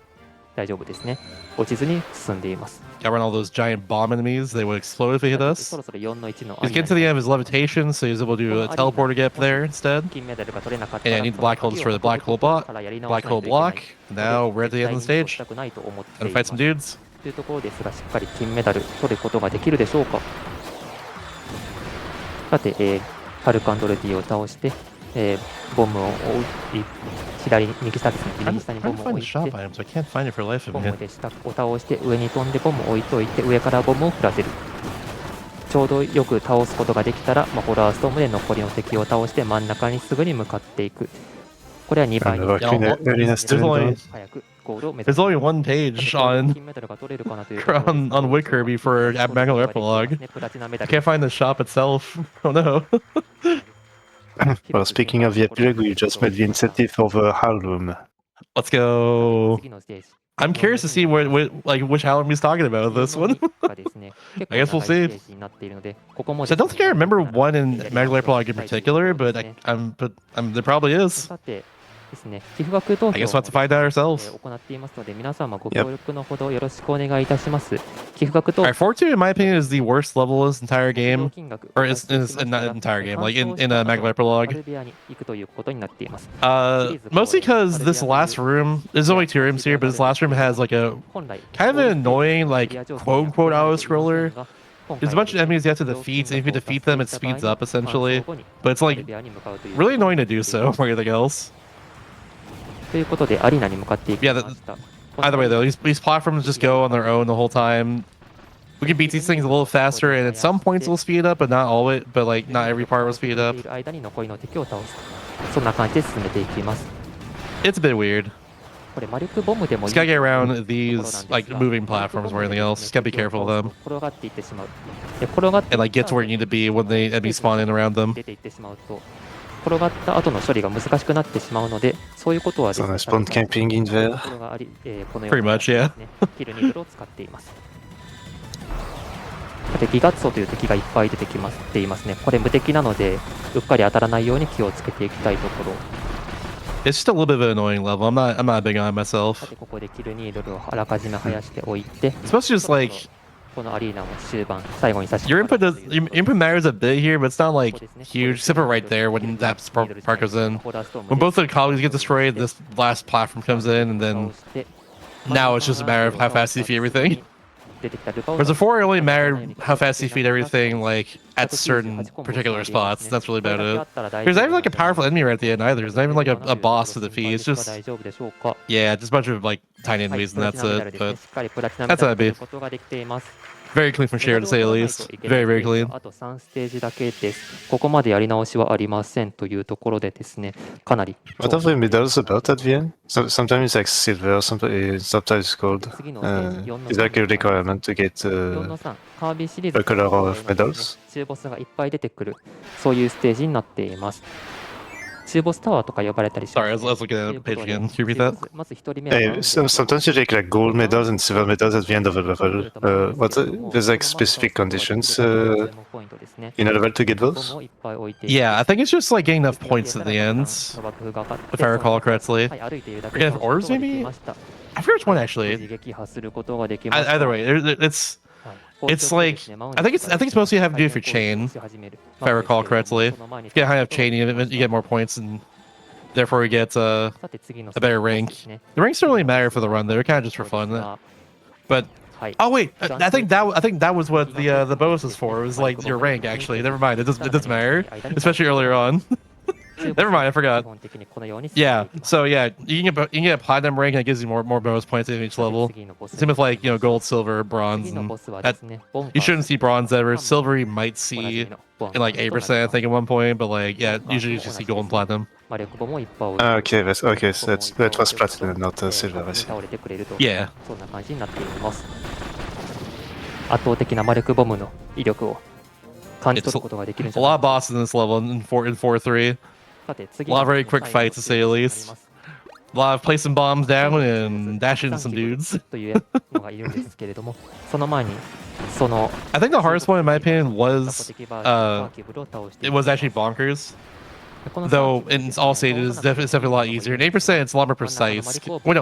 大丈夫ですね。落ちずに進んでいます。 Got around all those giant bomb enemies, they would explode if they hit そ us. ろそろ4の1の He's getting to the end of his levitation, so he's able to do a teleport to get up there instead. 金メダルが取れなかった And ら I need the black hole to destroy the black hole block. Black hole block. Now we're at the end of the stage. 絶対に落ちたくないと思ってい Gonna ま fight す some dudes. というところですが、しっかり金メダル取ることができるでしょうか。さて、ハルカンドルティを倒して、ボムを置い左に右下ですね。 I'm 右下にボ trying ム to を find 置 the い shop て、 items. I can't find it for the life ボ of ム me. で下を倒して上に飛んでボムを置いといて、上からボムを振らせる。ちょうどよく倒すことができたら、ホラーストームで残りの敵を倒して真ん中にすぐに向かっていく。これは2倍に And the Vacuum There's only 早くゴールを目指 there's す。 only one page on 金メダルが取れるかなという on Wood Kirby for Magolor Epilogue. プラチナメダ I ル can't find the shop itself. Oh no. Well, speaking of the epilogue, we just made the incentive for the Hallroom. Let's go. 次のステージ I'm curious to see what like which Halloween he's talking about this one. がですね、結構 I guess we'll 長い see. ステージになっているので、ここも So I で don't す think I ね remember one in やり Magolor 直 Epilogue し in たいというとこ particular, ろ but ですね。 there probably is. さてですね、寄付額投票 I guess we'll have to find out ourselves. 行っていますので、皆様ご協力のほどよろしくお願いいたします。寄付額投 Alright, 42 in my opinion is the worst level in this entire game, 金額 or is not entire game, like in Magolor Epilogue. アルビアに行くということになっています。 Mostly because this last room, there's only 2 rooms here, but this last room has like a 本来 kind of an annoying like quote unquote auto scroller. There's a bunch of enemies you have to defeat, and if you defeat them, it speeds up essentially. But it's like really annoying to do so for everything else. ということで、アリーナに向かっていきま Yeah, した。 Either way though, these platforms just go on their own the whole time. We can beat these things a little faster, and at some points we'll speed up, but not all of it. But like not every part will speed up. 間に残りの敵を倒すと。そんな感じで進めていきます。 It's a bit weird. これ魔力ボムでもい Just い gotta get around these like moving platforms or anything else. Just gotta be careful of them 転がっていってしまう。で転がって and like get to where you need to be when the enemies spawn in around them. 出ていってしまうと、転がった後の処理が難しくなってしまうので、そういうことは So I spawned camping in そういう there. ところがあり、このよう Pretty に much, yeah. キルニドルを使っています。さて、ギガッツォという敵がいっぱい出てきますって言いますね。これ無敵なので、うっかり当たらないように気をつけていきたいところ。 It's just a little bit of an annoying level. I'm not big on it さ myself. て、ここでキルニードルをあらかじめ生やしておいて、 It's supposed to just like このアリーナも終盤、最後に差し your 掛 input か does るという your input matters a bit here, but it's not like huge. Except for right there when that part goes in. When both the colleagues get destroyed, this last platform comes in, and then now it's just a matter of how fast you defeat everything. Whereas before, it only mattered how fast you defeat everything, like at certain particular spots. That's really about it. There's not even like a powerful enemy right at the end either. There's not even like a boss to defeat. It's just yeah, just a bunch of like tiny enemies, and that's it. But that's what I mean. Very clean from shiro to say the least. Very, very clean. あと3ステージだけです。ここまでやり直しはありませんというところでですね、かなり。 What are the medals about at the end? Sometimes it's like silver, sometimes gold. Is that a requirement to get 4の3、カービィシリーズ a color of medals? 中ボスがいっぱい出てくる、そういうステージになっています。中ボスタワーとか呼ばれたりします、 Sorry, I was looking at the page again. Can you repeat that? まず1人目は Sometimes you take like gold medals and silver medals at the end of a level. There's like specific conditions in a level to get those? Yeah, I think it's just like getting enough points at the end, if I recall correctly. Or getting enough orbs, maybe? I forget which one actually. Either way, it's like I think it's mostly have to do with your chain, if I recall correctly. If you get high enough chain, you get more points, and therefore you get a better rank. The ranks don't really matter for the run; they're kind of just for fun. But oh wait, I think that was what the bonus was for. It was like your rank actually. Never mind, it doesn't matter, especially earlier on. Never mind, I forgot. Yeah, so yeah, you can get a platinum rank and it gives you more bonus points at each level. Same with like gold, silver, bronze. And you shouldn't see bronze ever. Silver you might see in like 8% I think at one point, but like yeah, usually you just see gold and platinum. Okay, that was platinum, not silver. I see. Yeah. そんな感じになっています。圧倒的な魔力ボムの威力を感じ取ることができるんじ A ゃない lot of bosses in this level in 4-3. さて A 次 lot of very quick fights to say the least. A lot of placing bombs down and dashing some dudes. というのがいるんですけれども、その前にその I think the hardest one in my opinion was it was actually bonkers. Though in all stages, it's definitely a lot easier. In 8%, it's a lot more precise. Wait,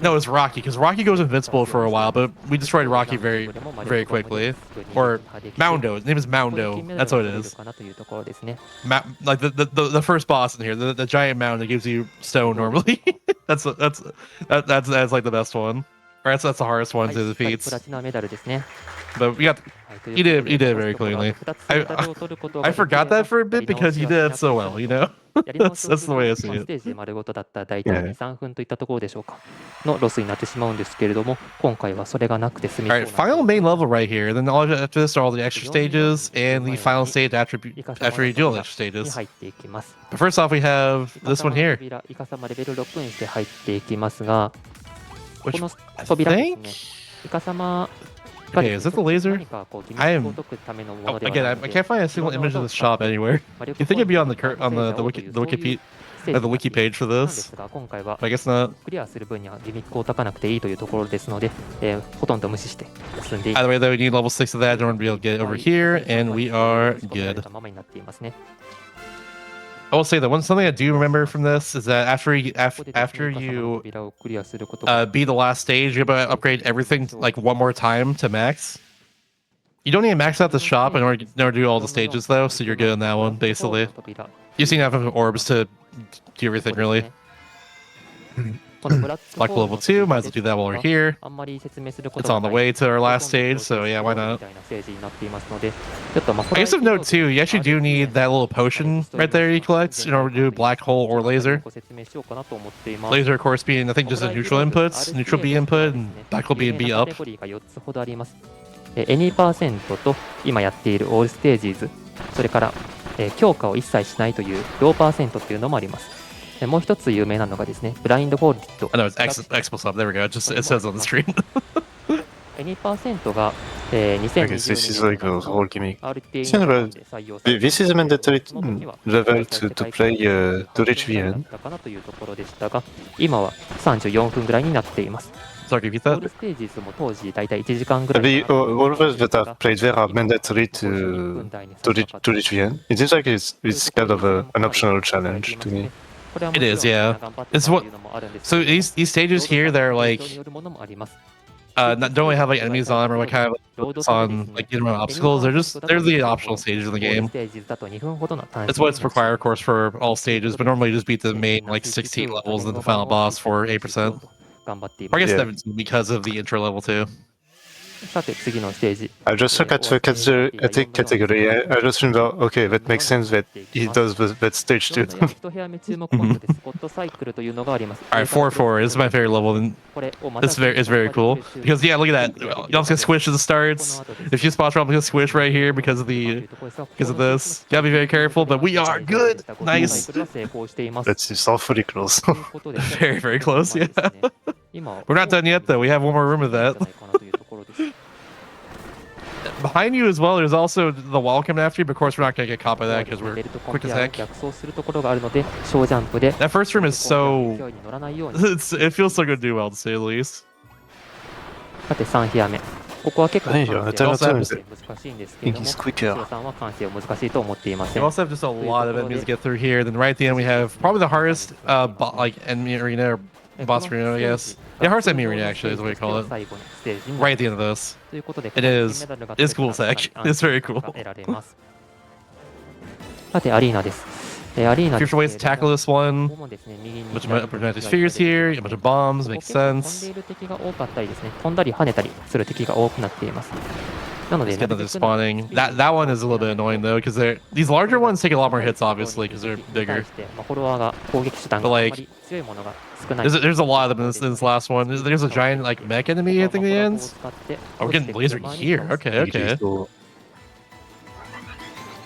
no, it's Rocky, because Rocky goes invincible for a while, but we destroyed Rocky very, very quickly. Or Moundo, his name is Moundo. That's what it is. Like the first boss in here, the giant mound that gives you stone normally. that's like the best one. Or that's the hardest one to defeat. But we got. He did it very cleanly. I forgot that for a bit because he did it so well, you know? that's the way I see it. ステージで丸ごとだったら大体 2,3 分といったところでしょうかのロスになってしまうんですけれども、今回はそれがなくて済みそうな Alright, final main level right here. Then after this are all the extra stages and the final stage after you do all the extra stages. に入っていきます。 But first off, we have this one here. イカサマレベル6にして入っていきますが、 Which この I 扉です think. ね。イカサマ Okay, is that the laser? 何かこう疑 I 問 am. を解くためのも Oh, のでは again, な I いので can't find a single image of this shop anywhere. You think it'd be on the wiki page for なんで this? すが、今回は But I guess not. クリアする分にはギミックを解かなくていいというところですので、ほとんど無視して進んでいき Either way, though, we need level 6 of that in order to be able to get over here, and we are good. I will say that something I do remember from this is that after you beat the last stage, you're able to upgrade everything like one more time to max. You don't need to max out the shop in order to do all the stages though, so you're good on that one basically. You seem to have enough orbs to do everything really. Like level 2, might as well do that while we're here. It's on the way to our last stage, so yeah, why not? I guess of note too, you actually do need that little potion right there you collect in order to do black hole or laser. Laser, of course, being I think just a neutral inputs, neutral B input, and black hole B and B up. Any% と今やっているオールステージーズ、それから強化を一切しないというローパーセントっていうのもあります。もう一つ有名なのがですね、ブラインドホールディット。I know, it's Expo Sub. There we go. It says on the screen. Any% が Okay, this is like a whole gimmick. RTA This is a mandatory level to play Deluxe VN. かなというところでしたが、今は34分ぐらいになっています。 Sorry, repeat オー that? ルステージズも当時大体1時間ぐらい All of us that have played there are mandatory to Deluxe VN. It seems like it's kind of an optional challenge to me. It is, yeah. It's what. So these stages here, they're like don't really have like enemies on them or like kind of on like getting around obstacles. They're the optional stages of the game. That's what's required, of course, for all stages. But normally you just beat the main like 16 levels and the final boss for 8%. Or I guess 17 because of the intro level too. さて次のステージ。 I just look at the category. I just remember, okay, that makes sense that he does that stage どん too. どん1部屋目注目ポイントでスポットサイクルというのがあります。 All right, 4-4. This is my favorite level. And これをまた it's very cool because yeah, look at that. You also get squish at the starts. If you spot drop, you get squish right here because of this. You gotta be very careful, but we are good. Nice. サイクルは成功しています。 That's it's awfully close. ということで Very close. Yeah. 今 We're not done yet though. We have one more room of that. じゃないかなというところです。 Behind you as well, there's also the wall coming after you, but of course we're not gonna get caught by that because we're ベルトコン quick ピ as アを heck. 逆走するところがあるので小ジャンプで That first room is 勢 so いに乗らないように。 it feels so good to do well to say the least. さて3部屋目。ここは結構はいよ完成は turn 難しいんですけれども、 He's quicker. 塩さんは完成を難しいと思っていませ We ん。 also have just a lot of enemies to get through here. Then right at the end we have probably the hardest like enemy arena or boss arena, I guess. Yeah, hardest enemy arena actually is what we call it. 最後のステージに Right at the end of this. ということで It is. It's cool tech. It's very cool. 得られますさてアリーナです。アリーナ Future ways to tackle this こ one. こもですね、右に A bunch of projected spheres here, a bunch of bombs, makes 結構飛ん sense. でいる敵が多かったりですね、飛んだり跳ねたりする敵が多くなっています。なので、 Let's get into the spawning. That one is a little bit annoying though, because these larger ones take a lot more hits, obviously, because they're に bigger. 対してフォロワーが攻撃手段が But あ like- まり強いものが少ない。 There's a lot of them in this last one. There's a giant like mech enemy, I think, at the end. Oh, we're getting laser here. Okay, okay.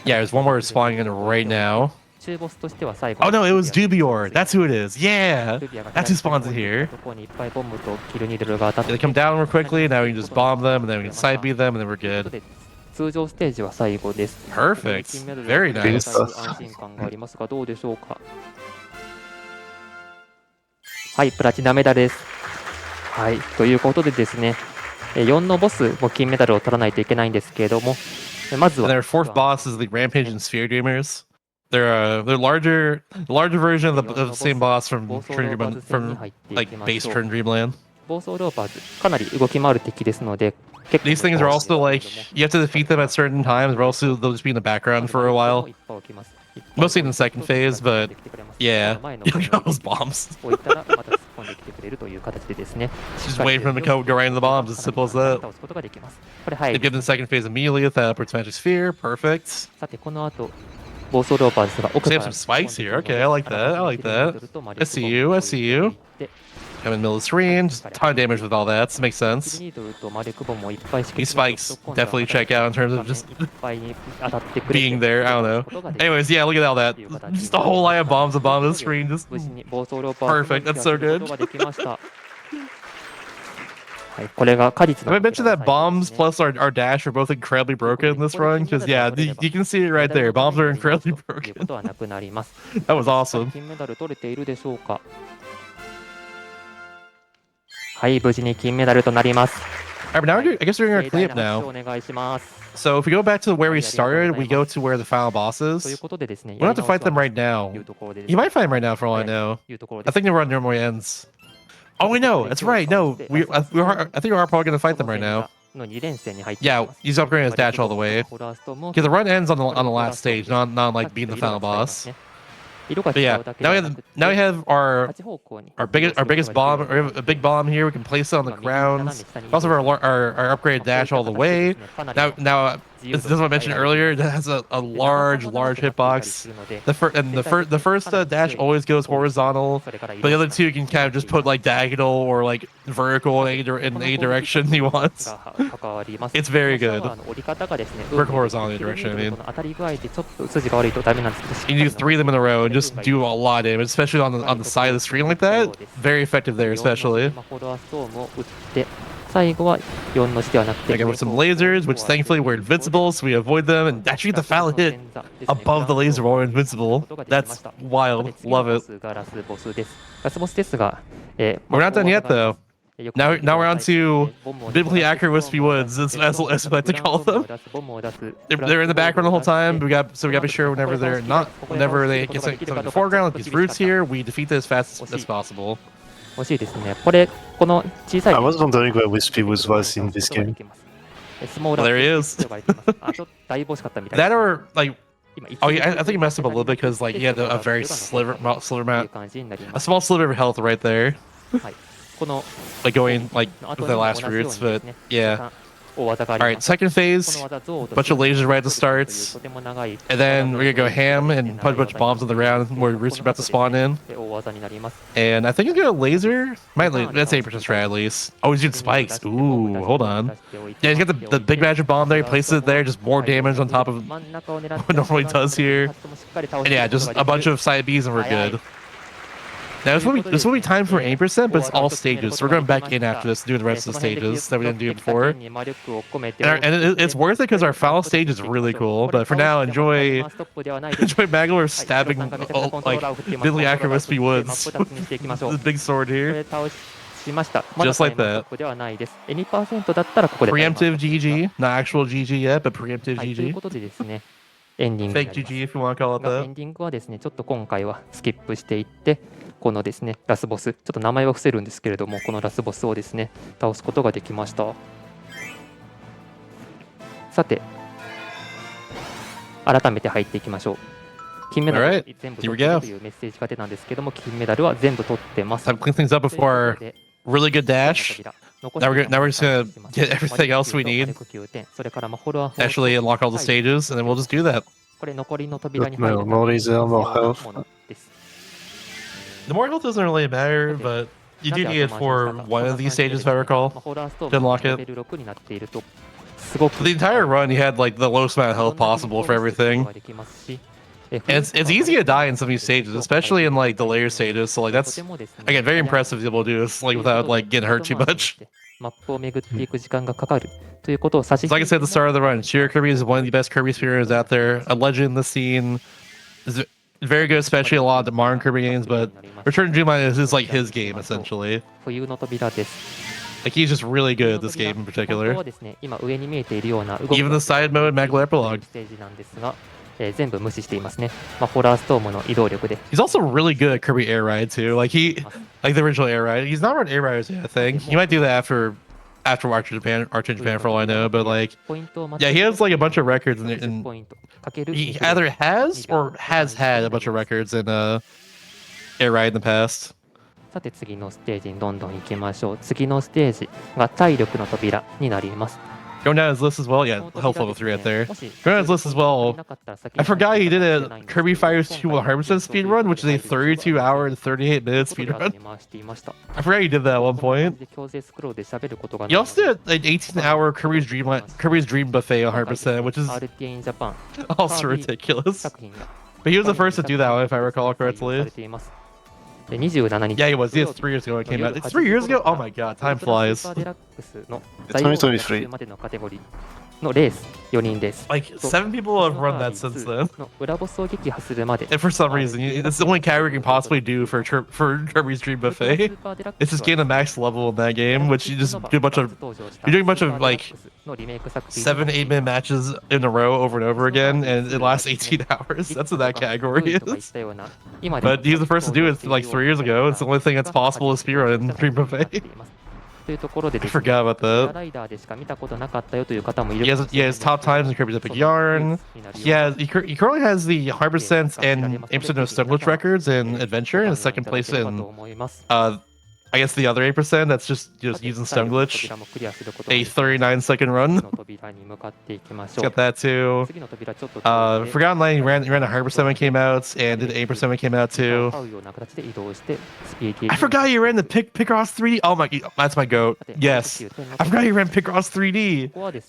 Yeah, there's one more spawning in right now. 中ボスとしては最後 Oh no, it was Dubior. That's who it is. Yeah, that's who spawns in here. ここにいっぱいボムとキルニドルが当たっ They て come down real quickly. Now we can just bomb them, and then we can side beat them, and then we're ということ good. で通常ステージは最後です。 Perfect. 金メダル Very が nice. 安心感がありますがどうでしょうか。はいプラチナメダルです。はいということでですね4のボスも金メダルを取らないといけないんですけれどもまず And は their fourth boss is the Rampage and Sphere Dreamers. They're larger version of the same boss from like base Turn Dreamland. 暴走ローパーズかなり動き回る敵ですので結構 These things are also like you have to defeat them at certain times, but also they'll just be in the background for a while. Mostly in the second phase, but yeah, you look at all those bombs. 置いたらまた突っ込んできてくれるという形でですね Just wait for them to go right into the bombs. As simple as that. 倒すことができます。これはい They give them the second phase immediately with that upwards magic sphere. Perfect. さてこの後暴走ローパーですが奥 They か have ら some spikes here. Okay, I like that. I like that. I see you. I see you. Come in the middle of the screen. Just a ton of damage with all that. So it makes sense. These spikes definitely check out in terms of just being there. I don't know. Anyways, yeah, look at all that. Just a whole line of bombs above the screen. Just perfect. That's so good. Have I mentioned that bombs plus our dash are both incredibly broken in this run? Because yeah, you can see it right there. Bombs are incredibly broken. That was awesome. はい無事に金メダルとなります。 Alright, but now I guess we're doing our cleanup now. お願いします。 So if we go back to where we started, we go to where the final boss という is. ことでですね。 We don't have to fight them right now. いうところでです You ね might fight them right now for all I know. いうところ I です think they run normally ends. Oh, we know. That's right. No, I think we are probably gonna fight them right now. の2連戦に入って Yeah, います。 he's upgrading his dash all the way. ホラーストも Because the run ends on the last stage, not like being the final boss. 色が But 違 yeah, うだけではなくて now we have our 8方向に biggest bomb. We have a big bomb here. We can place it on the ground. We also have our upgraded dash all the way. Now this is what I mentioned earlier. It has a large hitbox. The first dash always goes horizontal, but the other two you can kind of just put like diagonal or like vertical in any direction you want. It's very good. Vertical horizontal any direction, I mean. You can do 3 of them in a row and just do a lot of damage, especially on the side of the screen like that. Very effective there, especially. 最後は4の字ではなくて Again, with some lasers, which thankfully we're invincible, so we avoid them, and actually the foul hit above the laser while we're invincible. That's wild. Love it. ラスボスですが We're not done yet, though. Now we're on to biblically accurate wispy woods, as I like to call them. They're in the background the whole time. We gotta be sure whenever they get sent to the foreground, like these roots here, we defeat them as fast as possible. 惜しいですね。この小さい I was wondering where Wispy was in this game. Well, there he is. あちょっとだいぶ惜しかったみたい That な or like, 今 oh yeah, I think you messed up a little bit because like he had a very sliver amount, 感じになり a ます。 small sliver of health right there, はい。この like going like with the last roots. But yeah, Alright, second phase, bunch of lasers right at the start, and then we're gonna go ham and put a bunch of bombs on the ground where Rooster's about to spawn in. And I think he's gonna laser. That's 8% strat at least. Oh, he's doing spikes. Ooh, hold on. Yeah, he's got the big magic bomb there. He places it there, just more damage on top of what normally does here. And yeah, just a bunch of side Bs and we're good. Now this will be time for 8%, but it's all stages. So we're going back in after this, doing the rest of the stages that we didn't do before. And it's worth it because our final stage is really cool. But for now, enjoy Magolor stabbing like Billy Acrowispy Woods with this big sword here. Just like that. Preemptive GG, not actual GG yet, but preemptive GG. Fake GG if you want to call it that. エンディングはですね、ちょっと今回はスキップしていって、このですね、ラスボス、ちょっと名前は伏せるんですけれども、このラスボスをですね、倒すことができました。さて、改めて入っていきましょう。金メダル全部取ってというメッセージが出たんですけども、金メダルは全部取ってます。Time to clean things up before really good dash. Now we're just gonna get everything else we need. Actually unlock all the stages, and then we'll just do that. More reserve, more health. The more health doesn't really matter, but you do need it for one of these stages, if I recall, to unlock it. For the entire run, you had like the lowest amount of health possible for everything. And it's easy to die in some of these stages, especially in like the layer stages. So like that's again very impressive to be able to do this like without like getting hurt too much. So like I said at the start of the run, Shiro Kirby is one of the best Kirby speedrunners out there. A legend in the scene. Is very good, especially a lot of the modern Kirby games. But Return to Dreamland is like his game essentially. Like he's just really good at this game in particular. Even the side mode, Magolor Epilogue. He's also really good at Kirby Air Ride too. Like the original Air Ride. He's not run Air Riders yet, I think. He might do that after Archer Japan for all I know. But like, yeah, he has like a bunch of records, and he either has or has had a bunch of records in Air Ride in the past. さて次のステージにどんどん行きましょう。次のステージが体力の扉になります。 Going down his list as well, yeah, health level 3 right there. Going down his list as well, I forgot he did a Kirby Fighters 2 100% speedrun, which is a 32-hour and 38-minute speedrun. I forgot he did that at one point. He also did an 18-hour Kirby's Dream Buffet 100%, which is also ridiculous. But he was the first to do that one, if I recall correctly. Yeah, he was. He was 3 years ago when it came out. It's 3 years ago? Oh my god, time flies. It's 2023. Like, 7 people have run that since then. And for some reason, it's the only category you can possibly do for Kirby's Dream Buffet. It's just gain the max level in that game, which you just do a bunch of... You're doing a bunch of, like, 7-8-minute matches in a row over and over again, and it lasts 18 hours. That's what that category is. But he was the first to do it, like, 3 years ago. It's the only thing that's possible to speedrun in Dream Buffet. I forgot about that. He has top times in Kirby's Epic Yarn. He currently has the 100% and 8% no Stunglitch records in Adventure, and second place in I guess the other 8% that's just using Stunglitch. A 39-second run. He's got that too. Forgotten Line ran 100% when it came out, and did 8% when it came out too. I forgot you ran the Picross 3D. Oh my, that's my goat. Yes. I forgot you ran Picross 3D. I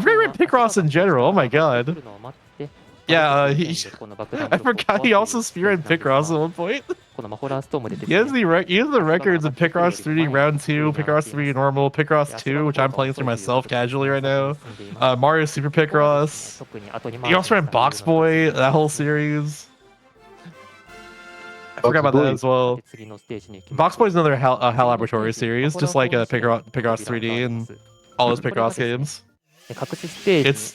forgot you ran Picross in general. Oh my god. Yeah, I forgot he also spearheaded Picross at one point. He has the records of Picross 3D Round 2, Picross 3 Normal, Picross 2, which I'm playing through myself casually right now. Mario Super Picross. He also ran Box Boy, that whole series. I forgot about that as well. Box Boy is another Hell Laboratory series, just like Picross 3D and all those Picross games. It's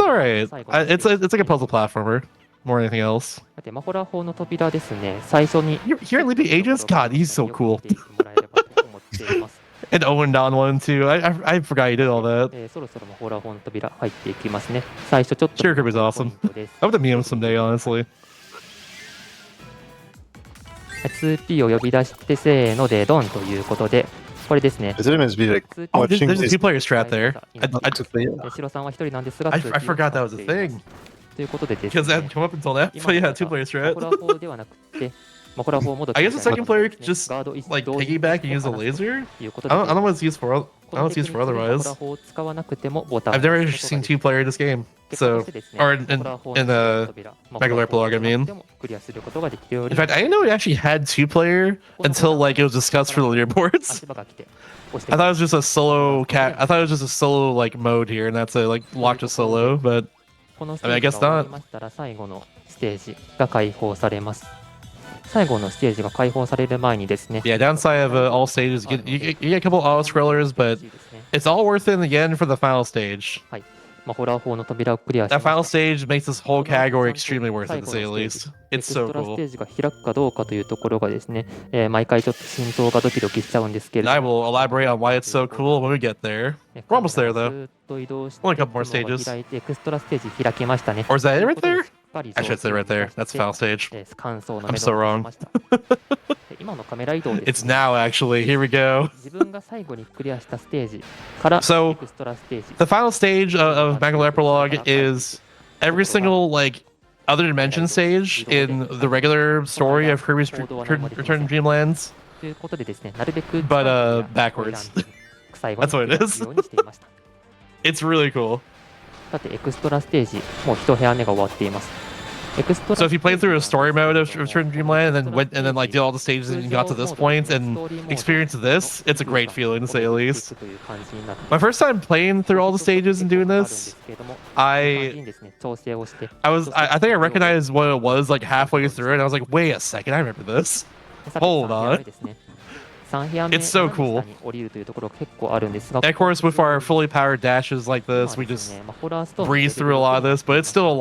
alright. It's like a puzzle platformer more than anything else. Here in Leaping Agents? God, he's so cool. And Owen Don one too. I forgot he did all that. Shiro Kirby's awesome. I would have meet him someday, honestly. 2P を呼び出してせーのでドンということでこれですね。It must be like Oh, there's, watching there's a this two-player strat there. to play. シロさんは1人なんですが、 I forgot that was a thing ということでです because that ね hadn't。come up until now. 今 But の yeah, two-player マ strat. コラ法ではなくて、マコラ法もどっち I か guess the second player could ですね just ガード一 like 同時に piggyback and use a 離す laser. ということで I don't know what it's used for. I こ don't の know what テ it's ク used ニッ for クでマコ otherwise. ラ法を使わなくてもボタンを I've never 押 actually すこと seen ができ two-player in this game. 結果と So, してですね or マコラ法 in の the 扉 Magolor Epilogue, I mean. でもクリアすることができるよう In に fact, I didn't know it actually had two-player until like it was discussed for the leaderboards. 足場が来て押して I thought it was just a solo cat. I thought it was just a solo like mode here, and that's a like locked to solo. But このス I テ mean, I ージ guess が終わ not. りましたら最後のステージが開放されます。最後のステージが開放される前にですね。 Yeah, downside of all stages, you get a couple auto scrollers, but it's all worth it in the end for the final stage. はい。マホラー4の扉をクリアし That ま final した stage makes this whole category extremely worth it to say the 最後の least. ステージ It's エクス so トラス cool. テージが開くかどうかというところがですね、毎回ちょっと心臓がドキドキしちゃうんですけれ And I ども will elaborate on why it's so cool when we get there. We're almost there though. ずっと移動して Only a couple more 雲が stages. 開いてエクストラステージ開きましたね。 Or is that it right there? しっかり I should say right there. That's the final stage. 感想の I'm 目 so 処 wrong. しました今のカメラ移動で It's すね now actually. Here we go. 自分が最後にクリアしたステージから So, エクストラステージ The final stage of Magolor Epilogue is every single like other dimension stage in the regular story of Kirby's Return to Dreamlands, ということでですね、なるべく but backwards. 最後に That's what it is. ようにしていました。 It's really cool. さて、エクストラステージ、もう1部屋目が終わっています。エクストラ So if you played through a story mode of Return to Dreamland and then went and then like did all the stages and you got to this point and experienced this, it's a great feeling to say the least. My first time playing through all the stages and doing this, I think I recognized what it was like halfway through and I was like, wait a second, I remember this. Hold on. It's so cool. And of course, with our fully powered dashes like this, we just breeze through a lot of this, but it's still a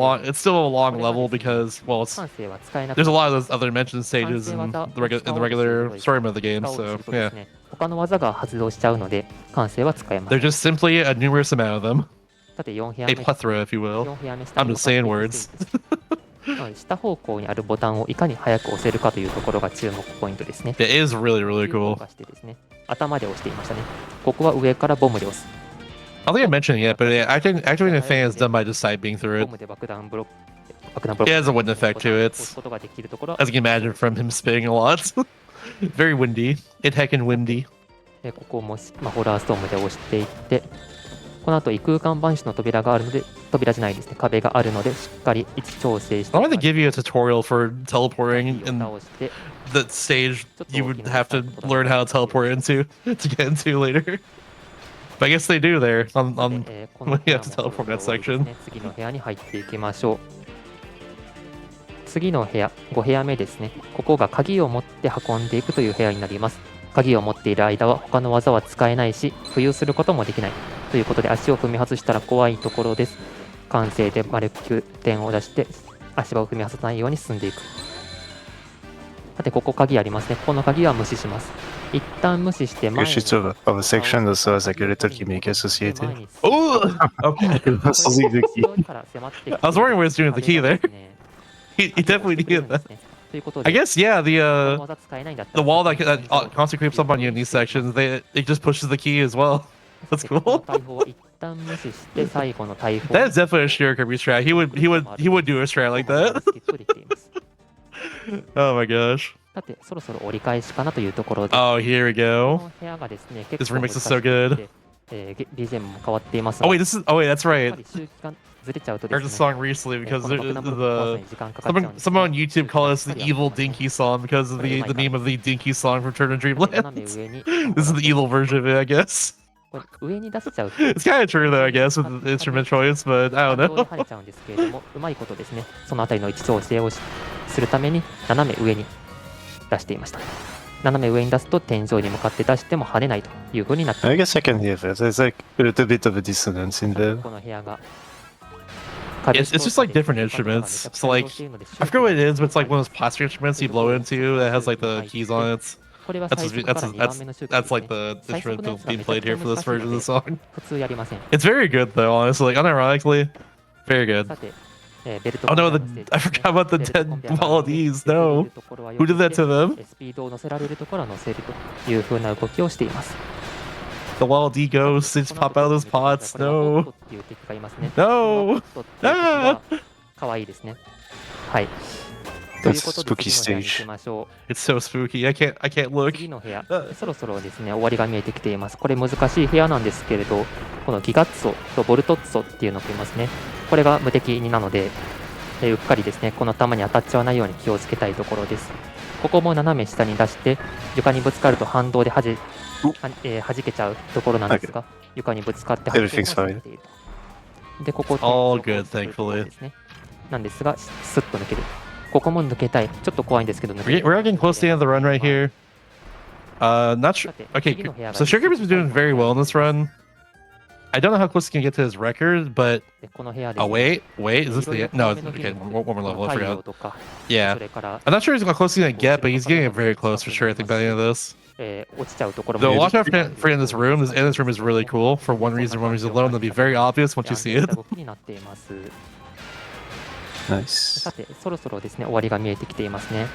long level because, well, there's a lot of those other dimension stages in the regular story mode of the game. So yeah, 他の技が発動しちゃうので、感性は使えま they're す。 just simply a numerous amount of them, さて、4部屋 a 目。 plethora, if you will. 4部屋目下 I'm に just saying 向かって words. 下方向にあるボタンをいかに早く押せるかというところが注目ポイントですね。 It is really, really 動 cool. かしてですね、頭で押していましたね。ここは上からボムで押す。 I don't think I mentioned it yet, but activating the fan is done by just side being through ボ it. ムで爆弾ブロック。爆弾ブロック It has a wind effect to it, 押すことができるところ as you can imagine from him spitting a lot. Very windy. It heckin' windy. ここもホラーストームで押していって、この後異空間バンシュの扉があるので、扉じゃないですね、壁があるので、しっかり位置調整して。 I wanted to give you a tutorial for teleporting in 倒して the stage you would have to learn how to teleport into to get into later. But I guess they do there on この when you have to teleport that section. 次の部屋に入っていきましょう。次の部屋、5部屋目ですね。ここが鍵を持って運んでいくという部屋になります。鍵を持っている間は他の技は使えないし、浮遊することもできない。ということで足を踏み外したら怖いところです。完成で丸9点を出して足場を踏み外さないように進んでいく。さて、ここ鍵ありますね。この鍵は無視します。一旦無視して前に Sheets of a section also has like a little gimmick associated. Oh, okay. Holding the key. I was wondering what he's doing with the key there. He definitely needed that. I guess yeah. The wall that constantly creeps up on you in these sections, it just pushes the key as well. That's cool. That is definitely a Shiro Kirby strat. He would do a strat like that. Oh my gosh. さて、そろそろ折り返しかなというところで、 Oh, here we こ go. の部屋がですね、 This 結構 remix 難 is しく so good. て、BGM も変わっています Oh が wait, that's やっ right. ぱり周期がずれちゃうと I heard で the すね、 song recently because この爆弾ブロック壊すのに時間かかっちゃうんですね someone on YouTube called us the evil Dinky song because of the meme of the Dinky song from Return to 斜め Dreamland. 上に This is the evil version of it, I guess. これ上に出しちゃうと It's kind of true though, I guess, with the instrument choice, but I don't 反動で know. 跳ねちゃうんですけれども、うまいことですね、そのあたりの位置調整をするために斜め上に出していました。斜め上に出すと天井に向かって出しても跳ねないという風になってい I ま guess I can hear that. There's like a little bit of a dissonance in す。 there. この部屋が It's just like different instruments. So like, I forget what it is, but it's like one of those plastic instruments you blow into that has like the keys on it. これは That's 最初から2番目の周期 that's です like ね。 the 最速 instrument のや that's つが being めちゃ played くちゃ here for 難 this しいの version of で the song. 普通やりません。 It's very good though, honestly. Like unironically, very good. さて、ベルト Oh コン no, ベアのステージ I ですね forgot about the ベルト dead コンベアが Maldives. No, 乗せれるところは who did that to them? スピードを乗せられるところは乗せるという風な動きをしています。The wild D ghosts just pop out of those pots. これはホッ No. トっていう敵がいますね。 No. このホットっていう敵は可愛いですね。はい。という That's こ a とで spooky 次の部屋に行 stage. きましょう。 It's so spooky. I can't look. 次の部屋、そろそろですね終わりが見えてきています。これ難しい部屋なんですけれど、このギガッツォとボルトッツォっていうのがいますね。これが無敵なので、うっかりですねこの弾に当たっちゃわないように気をつけたいところです。ここも斜め下に出して床にぶつかると反動で弾けちゃうところなんですが、床にぶつかって弾けて Everything's fine. いるでここ All 天井 good, をするところ thankfully. ですね。なんですがスッと抜ける。ここも抜けたい。ちょっと怖いんですけど抜け We're getting close to the end of the run right here. Not sure. Okay, so Kirby's been doing very well in this run. I don't know how close he can get to his record, but でこの部屋です oh ね wait, is this the end? No, it's okay. One more level. I 太陽 forgot. とか Yeah, それから I'm not sure how close he's gonna get, but he's getting it very close for sure. I think by the end of this. 落ちちゃうところも Though watch out for in this room. This in this room is really cool for one reason alone. It'll be very obvious once you see it. 動きになっています。 Nice. さてそろそろですね終わりが見えてきていますね。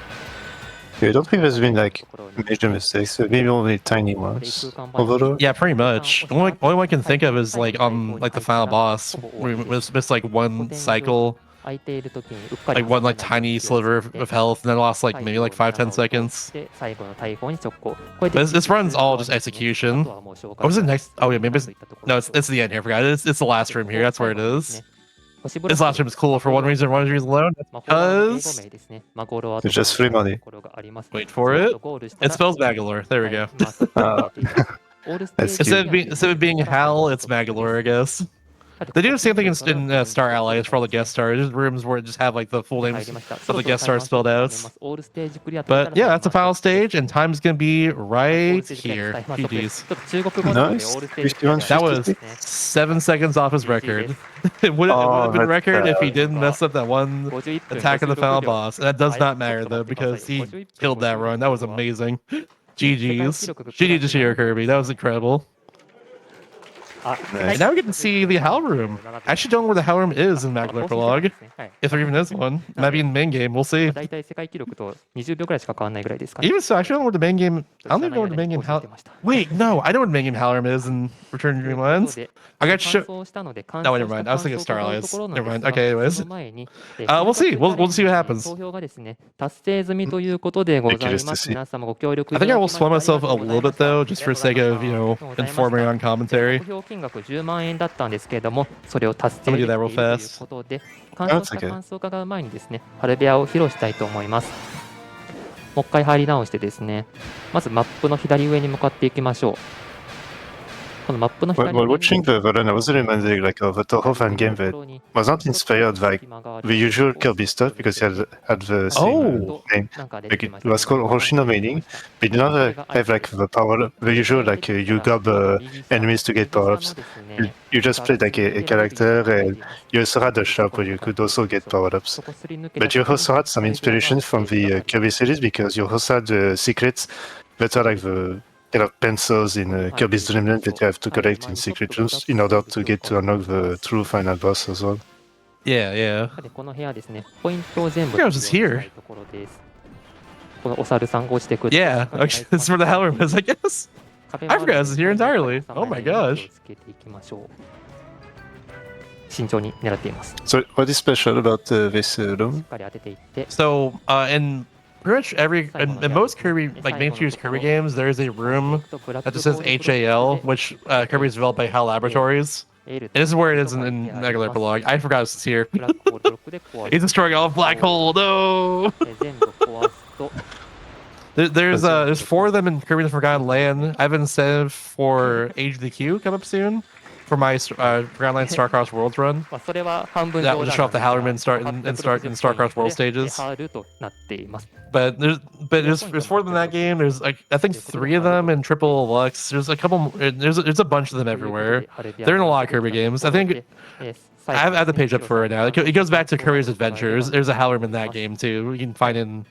I don't think there's been like major mistakes, maybe only tiny ones overall. Yeah, pretty much. Only one I can think of is like on like the final boss. We missed like one cycle, 空いている時にうっかり like one like tiny sliver of health, and then lost like maybe like 5-10 seconds. で最後の大砲に直行。これ But で this run's all just execution. あとはもう消化 Oh, was it next? Oh yeah, maybe it's no. It's the end here. I forgot. It's the last room here. That's where it is. This last room is cool for one reason alone. Because It's just free money. wait for it. It spells Magolor. There we go. That's Instead of being Hal, it's Magolor, I guess. They do the same thing in Star Allies for all the guest stars. There's rooms where it just have like the full names of the guest stars spelled out. But yeah, that's the final stage, and time's gonna be right here. GG's. Nice. 51, That was 53. 7 seconds off his record. It would have been that's record if he bad. didn't mess up that one attack of the final boss. And that does not matter though, because he killed that run. That was amazing. GG's. GG to Shiro Kirby. That was incredible. Nice. Now we get to see the Hell Room. I actually don't know where the Hell Room is in Magolor Epilogue. If there even is one. Might be in the main game. We'll see. だいたい世界記録と20秒くらいしか変わらないぐらいですかね。 Even so, I actually don't know where the main game. I don't even know where the main game. Wait, no, I know where the main game Hell Room is in Return to Dreamlands. I got show. No, never mind. I was thinking Star Allies. Never mind. Okay, anyways. We'll see. We'll see what happens. 投票がですね、達成済みということでござい Curious to ます。 see. 皆様ご協力 I いた think だ I き will まして slow myself a ありがとう little ご bit ざい though, ました just for the sake of, you know, informing on commentary. 投票金額10万円だったんですけれども、それを達成 Let で me き do て that い real るという fast. ことで、完走した感想を伺う前にですね、春部屋を披露したいと思います。もう一回入り直してですね、まずマップの左上に向かっていきましょう。このマップの While 左上 while に watching the run, I was reminded like of a Toho fan game that wasn't inspired by the usual Kirby stuff because it had the same name. Like it was called Hoshino Meaning, but you don't have like the usual like you grab enemies to get power-ups. You just played like a character and you also had a shop where you could also get power-ups. But you also had some inspiration from the Kirby series because you also had the secrets that are like the kind of pencils in Kirby's Dream Land that you have to collect in secret rooms in order to get to unlock the true final boss as well. Yeah, yeah. この部屋ですね、ポイントを全部 I think I was just here. ところです。このお猿さんが落ちてくる。 Yeah, okay, this is where the Hell Room is, I guess. I forgot I was here entirely. Oh my gosh. つけていきましょう。慎重に狙っています。 So what is special about this し room? っかり当てていって。 So, in pretty much in most Kirby, like main series Kirby games, there is a room that just says HAL, which Kirby is developed by HAL Laboratories. And this is where it is in Magolor Epilogue. I forgot this is here. He's destroying all of Black Hole. No. There's 4 of them in Kirby the Forgotten Land. I have an incentive for Age of the Q come up soon for my Forgotten Land Starcross Worlds run. それは半分 That will just show off the Hallerman in Starcross World stages. となっています。 But there's 4 of them in that game. There's like I think 3 of them in Triple Deluxe. There's a couple. There's a bunch of them everywhere. They're in a lot of Kirby games. I think I have the page up for it now. It goes back to Kirby's Adventures. There's a Hallerman in that game too. You can find in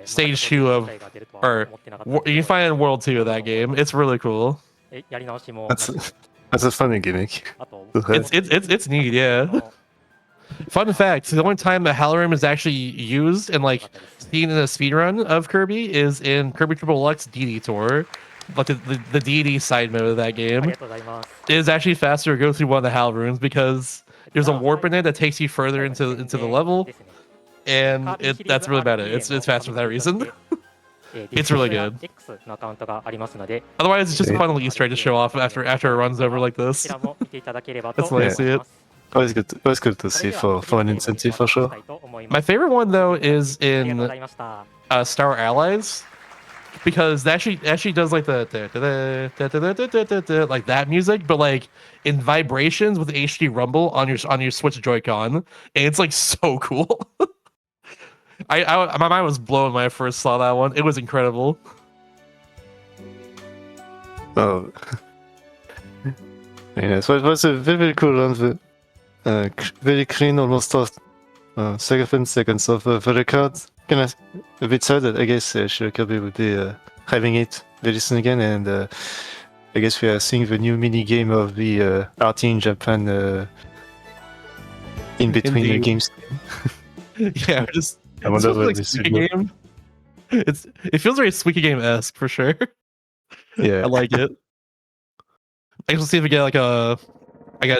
Stage 2 of, or you can find in World 2 of that game. It's really cool. That's a funny gimmick. It's neat, yeah. Fun fact: the only time the Hallerman is actually used and like seen in a speedrun of Kirby is in Kirby Triple Deluxe DD Tour. but the DD side mode of that あり game がとうございます。 is actually faster to go through one of the HAL rooms because there's a warp in it that takes you further into the level, ですね and カービィシリーズ that's really about it. RTA It's fast for that の reason. えー It's really Discord や good. X のアカウントがありますので、 Otherwise, it's just a Yeah. fun little Easter egg to show off after it runs over like こ this. ちらも見ていただければと That's 思い nice ま to see す。 Always good to それ see では for 次 an の incentive ゲー for ムに sure. 渡したいと思い My ます。 favorite one though is ありがとうご in ざいました。 Star Allies because that actually does like the like that music, but like in vibrations with HD rumble on your Switch Joy-Con, and it's like so cool. My mind was blown when I first saw that one. It was incredible. Oh. Yeah, so it was a very cool run. Very clean, almost 7 seconds of the record. Kind of a bit sad that I guess Shiro Kirby will be having it very soon again, and I guess we are seeing the new mini game of the RT in Japan in between the Indeed. games. Yeah, just I this wonder feels where like this will Suika go. game. It feels very Suika game-esque for sure. Yeah. I like it. I guess we'll see if we get like a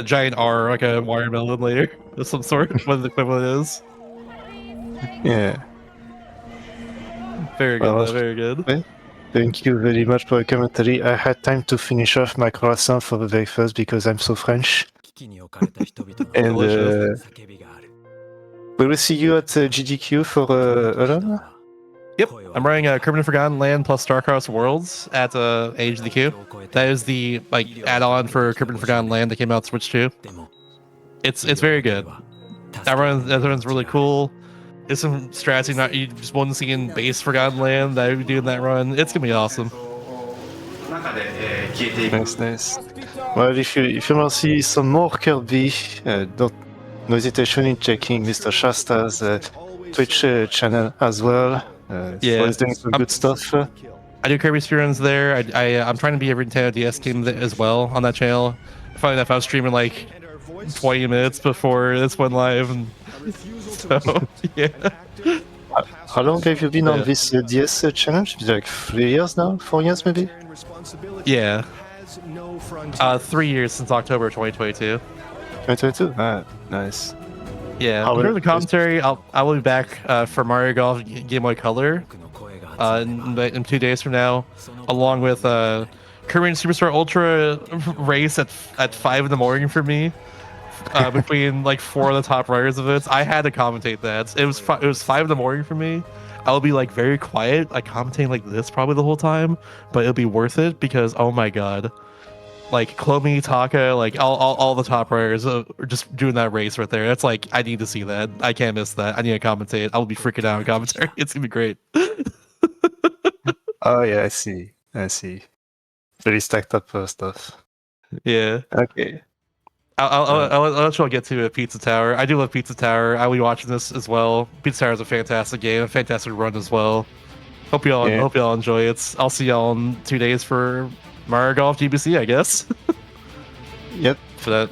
giant R, like a watermelon later of some sort, what the equivalent is. Yeah. Very good, Well, though, very good. Thank you very much for the commentary. I had time to finish off my croissant for the very first because I'm so French. And Delicious. we will see you at GDQ for Alone. Yep, I'm running Kirby and Forgotten Land plus Starcross Worlds at Age of the Q. That is the like add-on for Kirby and Forgotten Land that came out Switch 2. It's very good. That runs really cool. There's some strategy not you just wouldn't see in base Forgotten Land that I would do in that run. It's gonna be awesome. Nice, nice. Well, if you want to see some more Kirby, no hesitation in checking Mr. Shasta's Twitch channel as well. Yeah. He's doing some good stuff. I do Kirby speedruns there. I'm trying to be a Nintendo DS team as well on that channel. Funny enough, I was streaming like 20 minutes before this went live, and so yeah. How long have you been on this DS challenge? Like 3 years now? 4 years maybe? Yeah. 3 years since October 2022. 2022? Ah, nice. Yeah. How In terms will- of commentary, I will be back for Mario Golf Game Boy Color in 2 days from now, along with Korean Superstar Ultra race at 5 in the morning for me. Between like 4 of the top riders of it, I had to commentate that. It was 5 in the morning for me. I'll be like very quiet, like commentating like this probably the whole time, but it'll be worth it because oh my god, like Chloe, Taka, like all the top riders are just doing that race right there. That's like I need to see that. I can't miss that. I need to commentate. I will be freaking out in commentary. It's gonna be great. Oh yeah, I see. Very stacked up stuff. Yeah. Okay. I'll let you all get to Pizza Tower. I do love Pizza Tower. I will be watching this as well. Pizza Tower is a fantastic game, a fantastic run as well. Hope y'all enjoy it. I'll see y'all in 2 days for Mario Golf GBC, I guess. Yep. For that.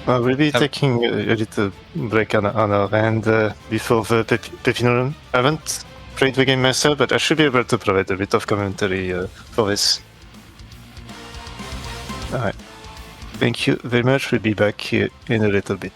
We'll be taking a little break on our end before the Pepino. I haven't played the game myself, but I should be able to provide a bit of commentary for this. Alright. Thank you very much. We'll be back here in a little bit.